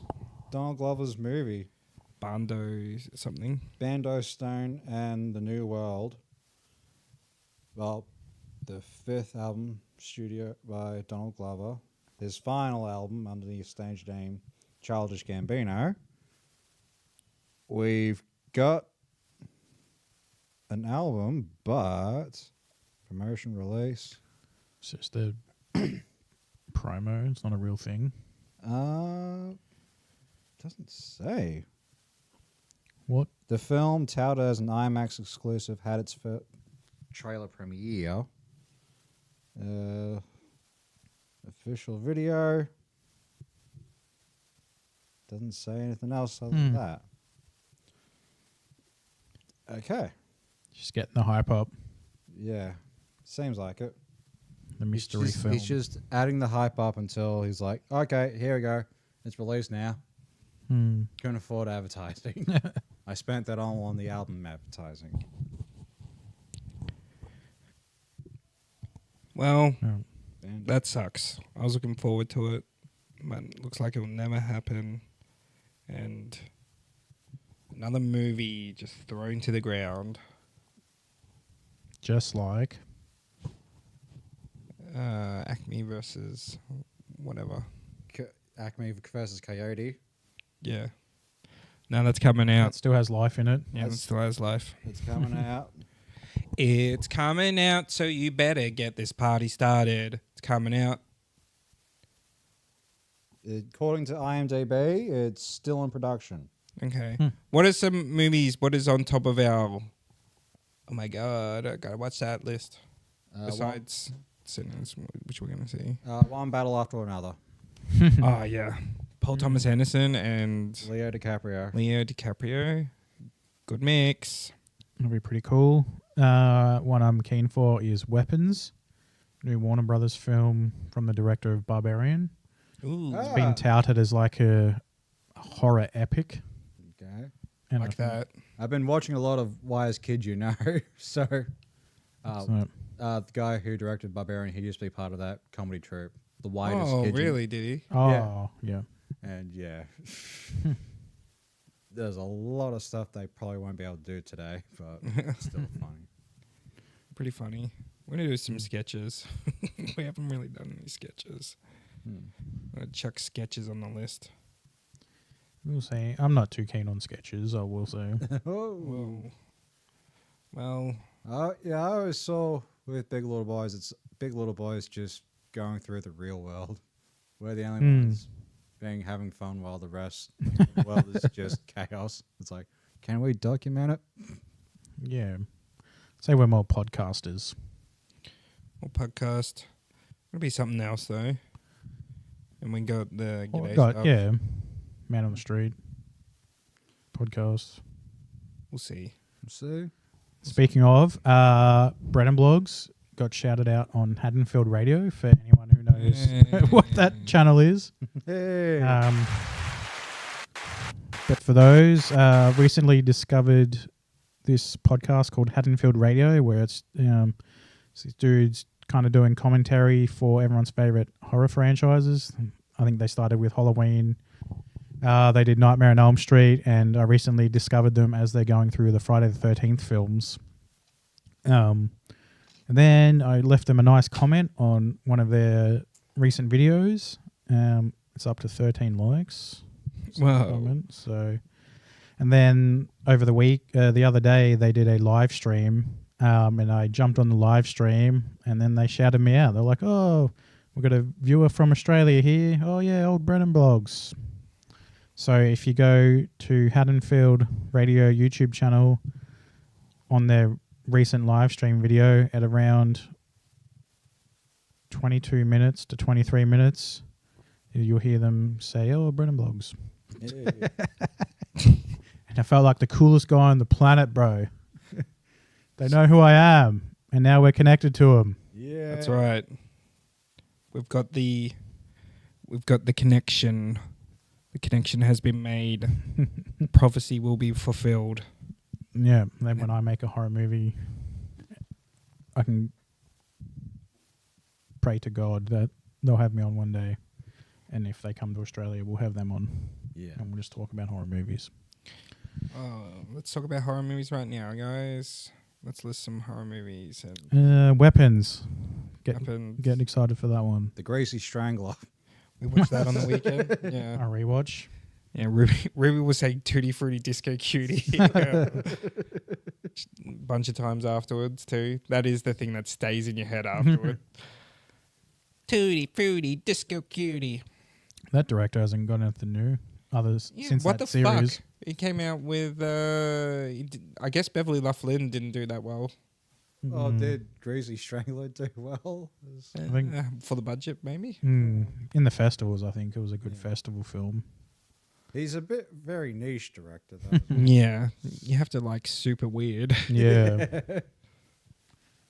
Donald Glover's movie? Bando something? Bando Stone and the New World. Well, the 5th album studio by Donald Glover. His final album under the stage name Childish Gambino. We've got an album, but promotion release. It's just a promo. It's not a real thing. Doesn't say. What? The film, touted as an IMAX exclusive, had its trailer premiere. Official video. Doesn't say anything else other than that. Okay. Just getting the hype up. Yeah. Seems like it. The mystery film. He's just adding the hype up until he's like, okay, here we go. It's released now. Couldn't afford advertising. I spent that all on the album advertising. Well, Band- that sucks. I was looking forward to it, but it looks like it will never happen. And another movie just thrown to the ground. Just like Acme versus whatever. Acme versus Coyote. Yeah. Now that's coming it out. still has life in it. Yeah, it still has life. It's coming out. It's coming out, so you better get this party started. It's coming out. According to IMDb, it's still in production. Okay. What are some movies? What is on top of our... Oh my God, I gotta watch that list. Besides Sinners, which we're gonna see. One battle after another. Oh, yeah. Paul Thomas Anderson and Leo DiCaprio. Good mix. That'll be pretty cool. One I'm keen for is Weapons, new Warner Brothers film from the director of Barbarian. Ooh. It's been touted as like a horror epic. Okay. And Like that. I've been watching a lot of Wise Kid, you know. So, the guy who directed Barbarian, he used to be part of that comedy troupe, The Widest Oh, Kid. really? Did he? Oh, yeah. And yeah, there's a lot of stuff they probably won't be able to do today, but it's still funny. Pretty funny. We're gonna do some sketches. We haven't really done any sketches. I'm gonna chuck sketches on the list. We'll see. I'm not too keen on sketches, I will say. Whoa. Well, Yeah, I always saw with Big Little Boys, it's Big Little Boys just going through the real world. We're the only ones having fun while the rest of the world is just chaos. It's like, can we document it? Yeah. Say we're more podcasters. we'll podcast. It'll be something else though. And we got the Oh, g'day got, stuff. yeah. Man on the Street. Podcast. We'll see. See? Speaking of, Brennan Blogs got shouted out on Haddonfield Radio for anyone who knows what that channel is. Hey. But for those, recently discovered this podcast called Haddonfield Radio, where it's these dudes kind of doing commentary for everyone's favorite horror franchises. I think they started with Halloween. They did Nightmare on Elm Street, and I recently discovered them as they're going through the Friday the 13th films. And then I left them a nice comment on one of their recent videos. It's up to 13 likes. Wow. Comment, so, and then over the week, the other day, they did a live stream and I jumped on the live stream, and then they shouted me out. They're like, "Oh, we've got a viewer from Australia here. Oh yeah, old Brennan Blogs." So if you go to Haddonfield Radio YouTube channel on their recent live stream video at around 22 minutes to 23 minutes, you'll hear them say, "Oh, Brennan Blogs." Yeah. And I felt like the coolest guy on the planet, bro. They know who I am, and now we're connected to them. Yeah. That's right. We've got the connection. The connection has been made. The prophecy will be fulfilled. Yeah, then when I make a horror movie, I can pray to God that they'll have me on one day. And if they come to Australia, we'll have them on. Yeah. And we'll just talk about horror movies. Let's talk about horror movies right now, guys. Let's list some horror movies. And Weapons. Weapons. Getting excited for that one. The Gracie Strangler. We watched that on the weekend. Yeah. A rewatch. Yeah, Ruby was saying Tutti Frutti Disco Cutie a bunch of times afterwards too. That is the thing that stays in your head afterward. Tutti Frutti Disco Cutie. That director hasn't gone anything new others since what that the series. fuck? He came out with I guess Beverly Loughlin didn't do that well. Oh, did Gracie Strangler do well? I think For the budget, maybe. in the festivals, I think it was a good festival film. He's a bit very niche director though. Yeah, you have to like super weird. Yeah.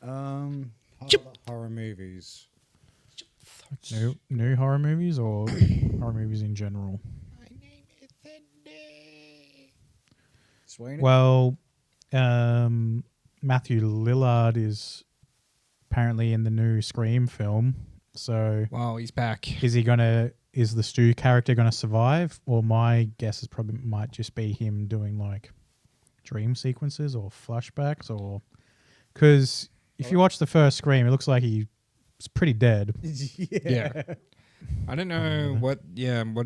Horror movies. New horror movies or horror movies in general? Sweeney? Well, Matthew Lillard is apparently in the new Scream film. So Wow, he's back. is the Stu character gonna survive? Or my guess is probably might just be him doing like dream sequences or flashbacks, or because if you watch the first Scream, it looks like he's pretty dead. Yeah. I don't know what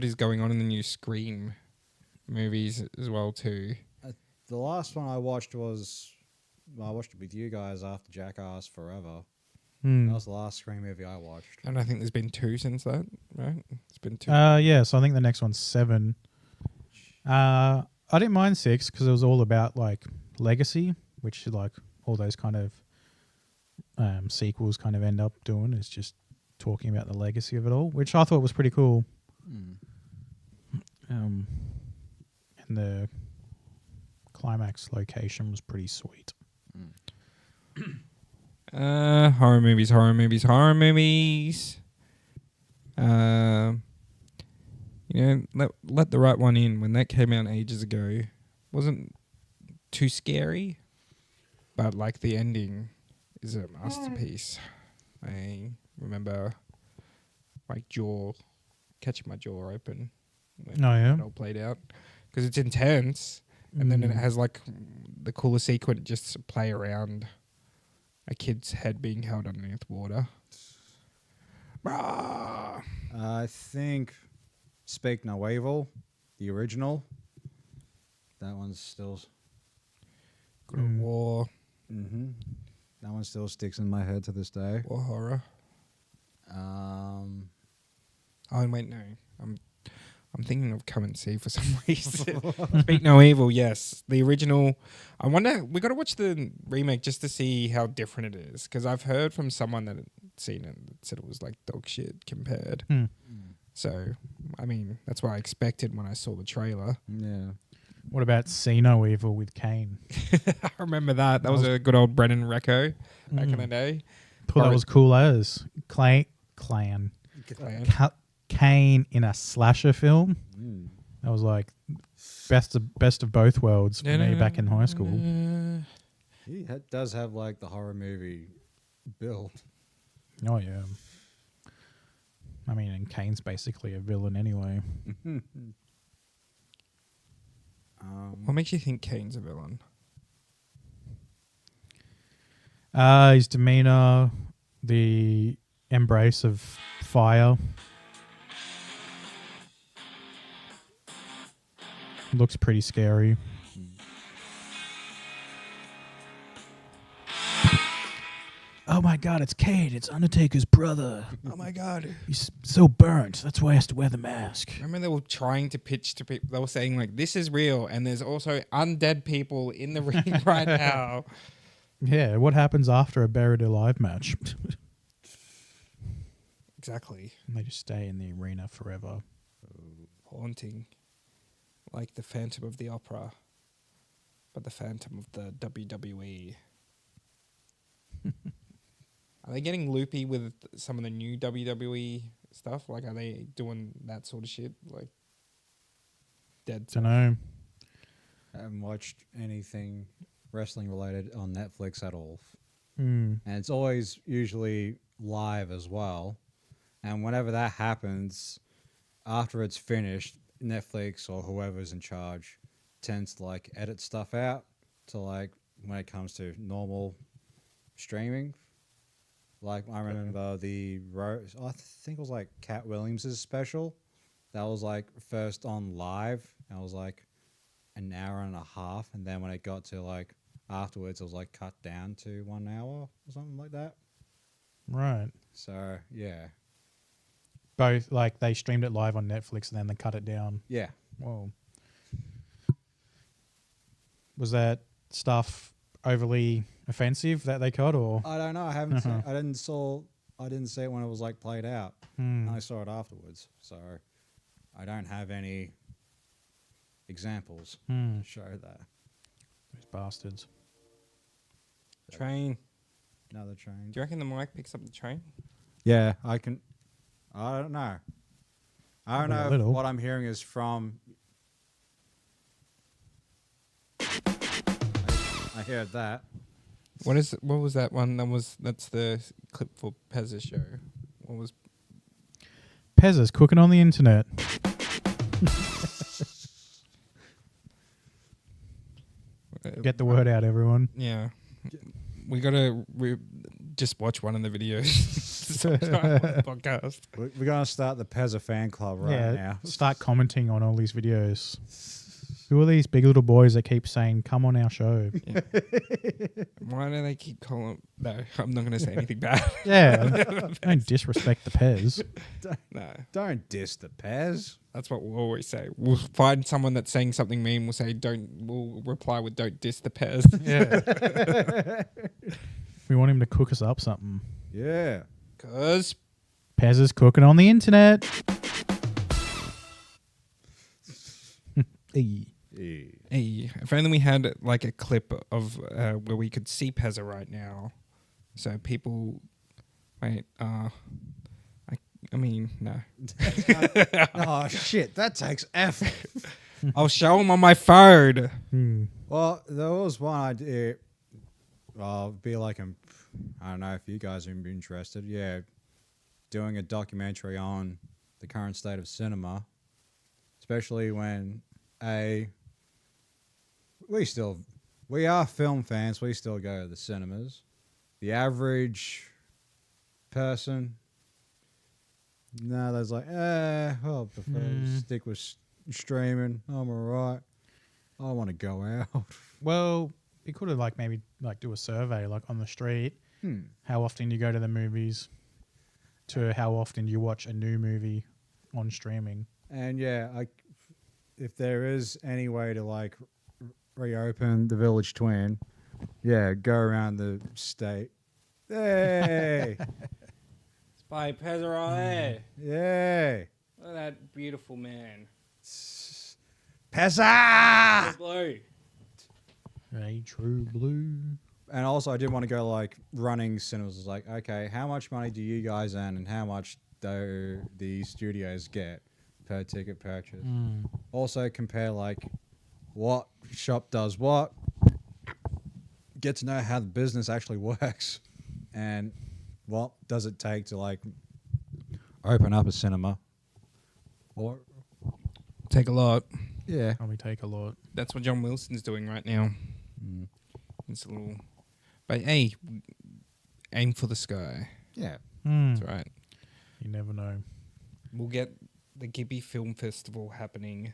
is going on in the new Scream movies as well too. The last one I watched was I watched it with you guys after Jackass Forever. That was the last Scream movie I watched. And I think there's been 2 since that, right? It's been 2. Yeah, so I think the next one's 7. I didn't mind 6 because it was all about like legacy, which like all those kind of sequels kind of end up doing, is just talking about the legacy of it all, which I thought was pretty cool. And the climax location was pretty sweet. Horror movies. Let the Right One In, when that came out ages ago, wasn't too scary, but like the ending is a masterpiece. I remember my jaw, catching my jaw open when Oh, yeah? it all played out, because it's intense, and then it has like the coolest sequence just play around a kid's head being held underneath water. I think Speak No Evil, the original. That one's still. War That one still sticks in my head to this day. horror. Oh wait, no. I'm thinking of Come and See for some reason. Speak No Evil, yes. The original. I wonder, we got to watch the remake just to see how different it is. Because I've heard from someone that had seen it that said it was like dog shit compared. So, I mean, that's what I expected when I saw the trailer. Yeah. What about See No Evil with Kane? I remember that. That was a good old Brennan Reco back in the day. Thought that was cool as Clan. Clan. Kane in a slasher film. That was like best of both worlds for me back in high school. He does have like the horror movie build. Oh yeah. I mean, and Kane's basically a villain anyway. What makes you think Kane's a villain? His demeanor, the embrace of fire. Looks pretty scary. oh my God, it's Kate. It's Undertaker's brother. Oh my god! He's so burnt. That's why he has to wear the mask. Remember they were trying to pitch to people. They were saying like, "This is real," and there's also undead people in the ring right now. Yeah, what happens after a buried alive match? Exactly. And they just stay in the arena forever. Haunting, like the Phantom of the Opera, but the Phantom of the WWE. Are they getting loopy with some of the new WWE stuff? Like, are they doing that sort of shit? Like, dead. Don't know. I haven't watched anything wrestling related on Netflix at all. Hmm. And it's always usually live as well. And whenever that happens, after it's finished, Netflix or whoever's in charge tends to like edit stuff out to like when it comes to normal streaming. Like I remember I think it was like Cat Williams' special. That was like first on live. And it was like an hour and a half. And then when it got to like afterwards, it was like cut down to 1 hour or something like that. Right. So yeah. Both, like, they streamed it live on Netflix and then they cut it down. Yeah. Whoa. Was that stuff overly offensive that they cut, or? I don't know. I haven't. Seen, I didn't see it when it was like played out. I saw it afterwards, so I don't have any examples to show that. Those bastards. Train. Another train. Do you reckon the mic picks up the train? Yeah, I can. I don't know. I don't Probably a know if little. what I'm hearing is from. I heard that. What was that one? That's the clip for Pez's show. What was? Pez is cooking on the internet. Get the word out, everyone. Yeah, we gotta just watch one of the videos. sometime on the podcast. We're going to start the Pezza fan club right now. Start commenting on all these videos. Who are these big little boys that keep saying, come on our show? Yeah. Why do they keep calling? No, I'm not going to say anything bad. Yeah. Don't disrespect the Pez. No, Don't diss the Pez. that's what we'll always say. We'll find someone that's saying something mean. We'll say, we'll reply with, don't diss the Pez. Yeah. We want him to cook us up something. Yeah. Because Pez is cooking on the internet. Hey. hey, if only we had like a clip of where we could see Pezza right now. So people, wait, I mean, no. Oh, shit. That takes effort. I'll show him on my phone. Well, there was one idea. I'll be like, I don't know if you guys are interested. Yeah. Doing a documentary on the current state of cinema, especially when we are film fans. We still go to the cinemas. The average person, no, there's like, I'll prefer to stick with streaming. I'm alright. I don't want to go out. Well, we could have maybe do a survey on the street. How often you go to the movies to how often you watch a new movie on streaming. And yeah, if there is any way to reopen the Village Twin, yeah, go around the state. Hey, By Pezza, yay, look at that beautiful man. Pezza! Blue. A true blue. And also, I did want to go running cinemas. It's like, okay, how much money do you guys earn, and how much do the studios get per ticket purchase? Also, compare what shop does what. Get to know how the business actually works, and what does it take to open up a cinema. Or Take a lot. yeah, Probably take a lot. That's what John Wilson's doing right now. It's a little, but hey, aim for the sky. yeah. That's right. You never know. We'll get the Gibby Film Festival happening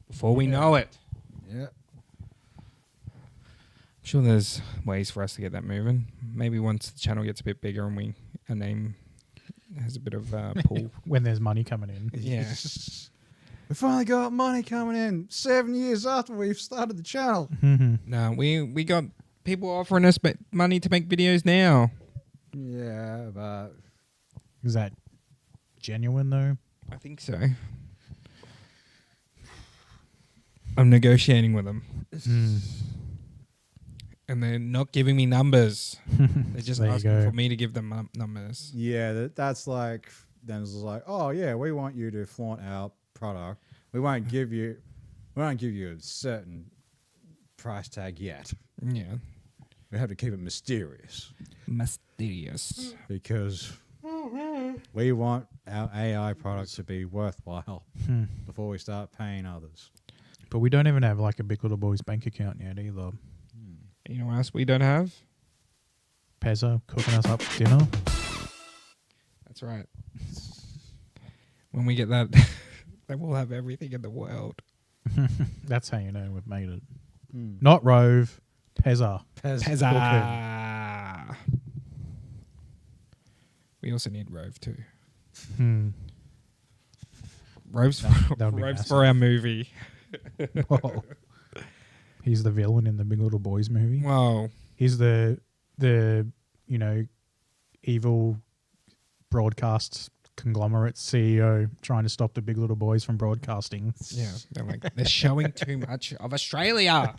before we know it. Yeah. Sure, there's ways for us to get that moving. Maybe once the channel gets a bit bigger and our name has a bit of pull. When there's money coming in. Yeah. We finally got money coming in 7 years after we've started the channel. No, we got people offering us money to make videos now. Yeah, but Is that genuine though? I think so. I'm negotiating with them, and they're not giving me numbers. They're just There you asking go. for me to give them numbers. yeah, that's like then it's like, oh yeah, we want you to flaunt our product. We won't give you a certain price tag yet. Yeah, We have to keep it mysterious mysterious. because we want our AI product to be worthwhile before we start paying others. But we don't even have like a Big Little Boys bank account yet either. You know what else we don't have? Pezza cooking us up dinner. That's right. When we get that, then we'll have everything in the world. That's how you know we've made it. Not Rove, Pezza. Pezza. We also need Rove too. Rove's That would be Rove's massive. for our movie. Whoa. He's the villain in the Big Little Boys movie. Whoa. He's the evil broadcast conglomerate CEO trying to stop the Big Little Boys from broadcasting. Yeah, they're showing too much of Australia.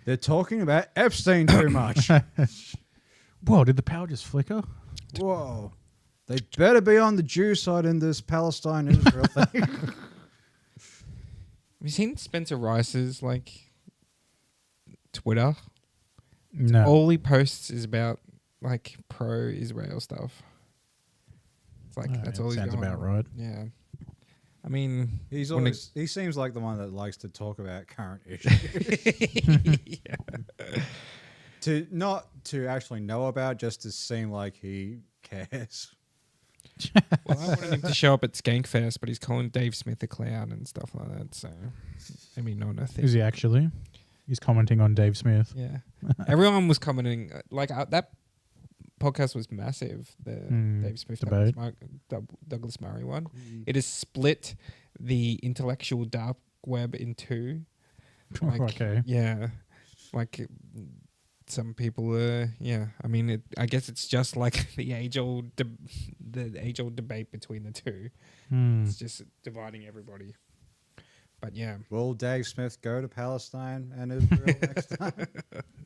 They're talking about Epstein too much. Whoa, did the power just flicker? Whoa. They better be on the Jew side in this Palestine-Israel thing. Have you seen Spencer Rice's Twitter? No. All he posts is about pro-Israel stuff. It's that's yeah, all he's sounds going about on. right. Yeah. I mean, He seems like the one that likes to talk about current issues. Not to actually know about, just to seem like he cares. well, I wanted him to show up at Skankfest, but he's calling Dave Smith a clown and stuff like that. So maybe not a thing. Is he actually? He's commenting on Dave Smith. Yeah. Everyone was commenting. That podcast was massive. The Dave Smith debate. Douglas Murray one. It has split the intellectual dark web in two. Okay. Yeah. Some people I mean I guess it's just like the age old debate between the two. It's just dividing everybody. But yeah. Will Dave Smith go to Palestine and Israel next time?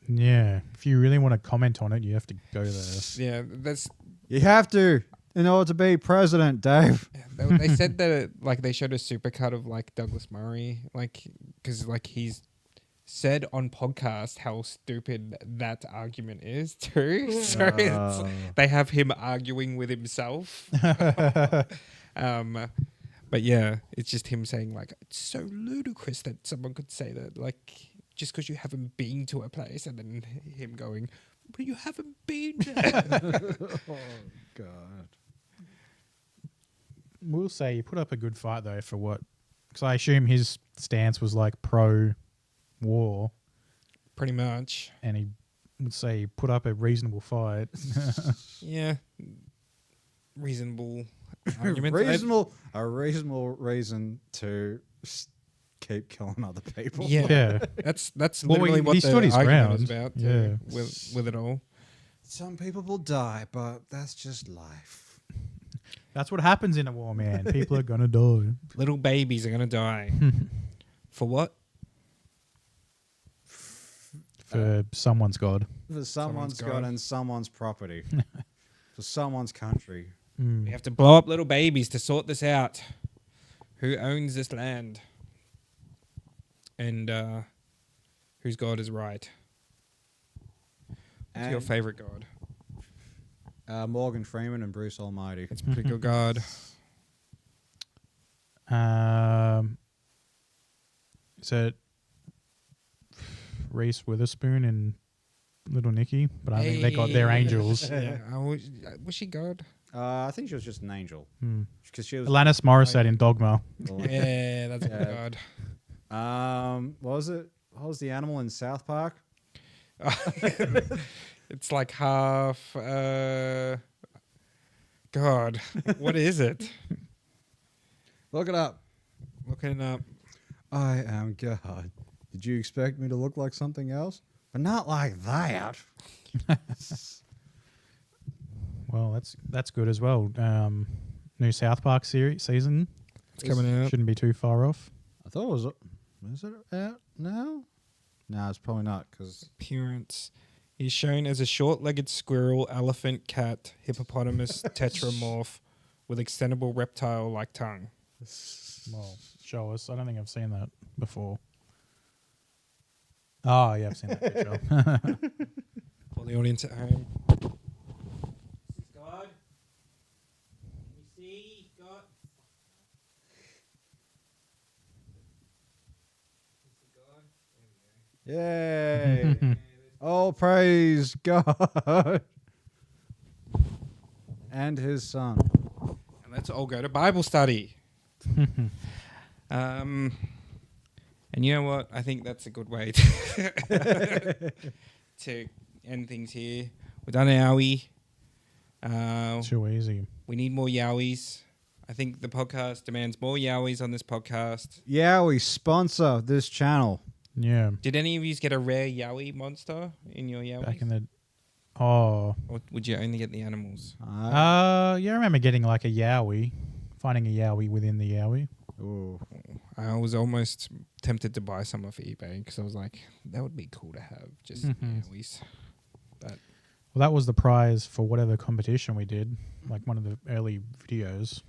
Yeah. If you really want to comment on it, you have to go there. Yeah, that's You have to in order to be president, Dave. they said that they showed a supercut of Douglas Murray because he's said on podcast how stupid that argument is too. So they have him arguing with himself. But yeah, it's just him saying it's so ludicrous that someone could say that just because you haven't been to a place, and then him going, but you haven't been there. Oh God. We'll say you put up a good fight though for what? Because I assume his stance was pro-war, Pretty much. and he would say he put up a reasonable fight. Yeah. Reasonable arguments. A reasonable reason to keep killing other people. Yeah. That's Well, literally he what stood the his argument is ground. about. Yeah. With it all. Some people will die, but that's just life. That's what happens in a war, man. People are gonna die. Little babies are gonna die. For what? For someone's god. For someone's God. God and someone's property. For someone's country. We have to blow up little babies to sort this out. Who owns this land? And whose god is right? What's your And, favorite god? Morgan Freeman and Bruce Almighty. It's a pretty good god. Is it Reese Witherspoon and Little Nicky? But I think they got their angels. Yeah. Was she god? I think she was just an angel. Because she was. Alanis Morissette in Dogma. Yeah, that's a good Yeah. god. What was it? What was the animal in South Park? It's like half. God, what is it? Look it up. Looking up. I am God. Did you expect me to look like something else? But not like that. Well, that's good as well. New South Park season It's coming out. shouldn't be too far off. I thought it was. Is it out now? No, it's probably not because Appearance. He's shown as a short-legged squirrel, elephant, cat, hippopotamus, tetramorph with extendable reptile-like tongue. Well, show us. I don't think I've seen that before. Oh, yeah, I've seen that picture. For the audience at home. God. Can you see God? yay! All praise God and His Son. And let's all go to Bible study. And you know what? I think that's a good way to end things here. We've done an owie. Too easy. We need more yowies. I think the podcast demands more yowies on this podcast. Yeah, we sponsor this channel. Yeah. Did any of you get a rare yowie monster in your yowie? Back in the... Oh. Or would you only get the animals? Yeah, I remember getting like a Yowie. Finding a Yowie within the Yowie. Ooh. I was almost tempted to buy some off eBay because I was like, that would be cool to have. Just yowies. But Well, that was the prize for whatever competition we did. Like one of the early videos.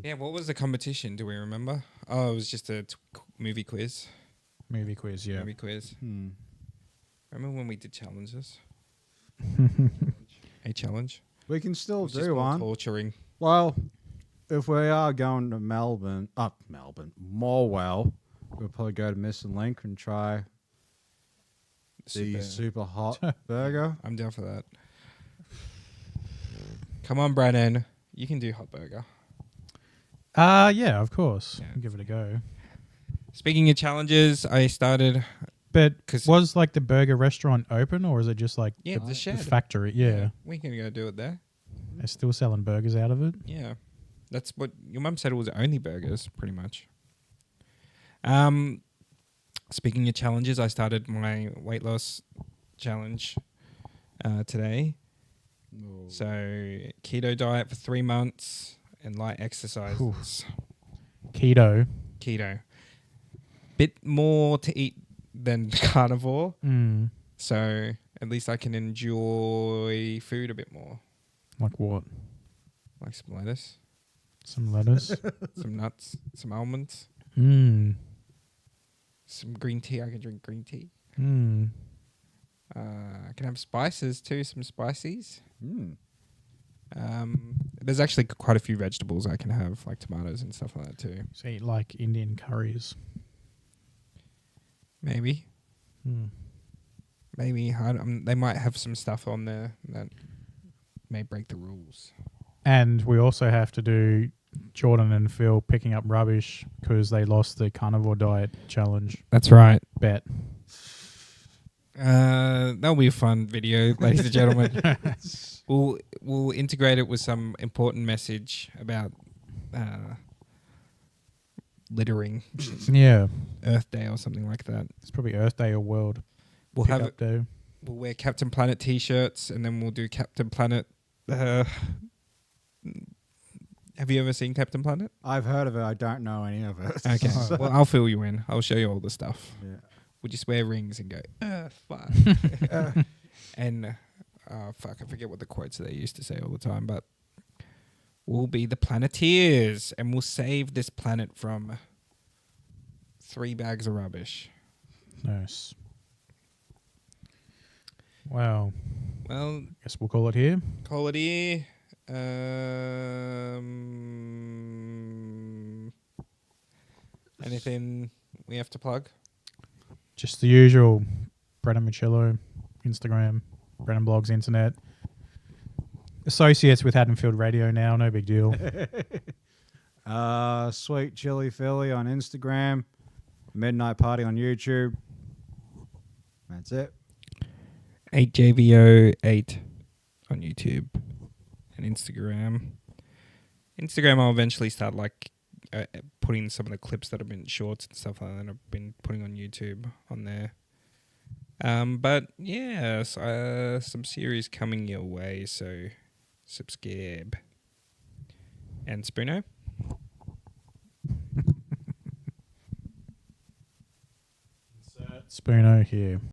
yeah, what was the competition? Do we remember? Oh, it was just a movie quiz. Movie quiz, yeah. Movie quiz. Remember when we did challenges? A challenge? We can It still was just do more one. torturing. Well, if we are going to Morwell, we'll probably go to Missing Link and try the super hot burger. I'm down for that. Come on, Brandon. You can do hot burger. Yeah, of course. Yeah. I'll give it a go. Speaking of challenges, I started... But 'Cause- was like the burger restaurant open or is it just like Yeah, the, the shed. factory? Yeah. We can go do it there. They're still selling burgers out of it. Yeah. That's what your mum said. It was only burgers, pretty much. Speaking of challenges, I started my weight loss challenge today. So keto diet for 3 months and light exercises. Keto. Keto. Bit more to eat than carnivore. Mm. So at least I can enjoy food a bit more. Like what? Like some lettuce, Some lettuce. some nuts, some almonds, some green tea. I can drink green tea. I can have spices too, some spices. There's actually quite a few vegetables I can have, like tomatoes and stuff like that too. So eat like Indian curries. Maybe. Maybe. They might have some stuff on there that may break the rules. And we also have to do Jordan and Phil picking up rubbish because they lost the carnivore diet challenge That's right. bet. That'll be a fun video, ladies and gentlemen. We'll integrate it with some important message about littering, Yeah. Earth Day or something like that. It's probably Earth Day or World We'll have Pickup Day. we'll wear Captain Planet t-shirts and then we'll do Captain Planet. Have you ever seen Captain Planet? I've heard of it. I don't know any of it. Okay. Well, I'll fill you in. I'll show you all the stuff. Yeah. We'll just wear rings and go, fuck. And, fuck, I forget what the quotes they used to say all the time, but we'll be the Planeteers and we'll save this planet from 3 bags of rubbish. Nice. Wow. Well, Guess we'll call it here. call it here. Anything we have to plug? Just the usual. Brennan Michello, Instagram, Brennan Blogs, Internet. Associates with Haddonfield Radio now, no big deal. Sweet Chili Philly on Instagram. Midnight Party on YouTube. That's it. 8JVO8 on YouTube and Instagram. Instagram, I'll eventually start like putting some of the clips that have been shorts and stuff like that I've been putting on YouTube on there. But yeah, some series coming your way, so subscribe. And Spoono? Spoono here.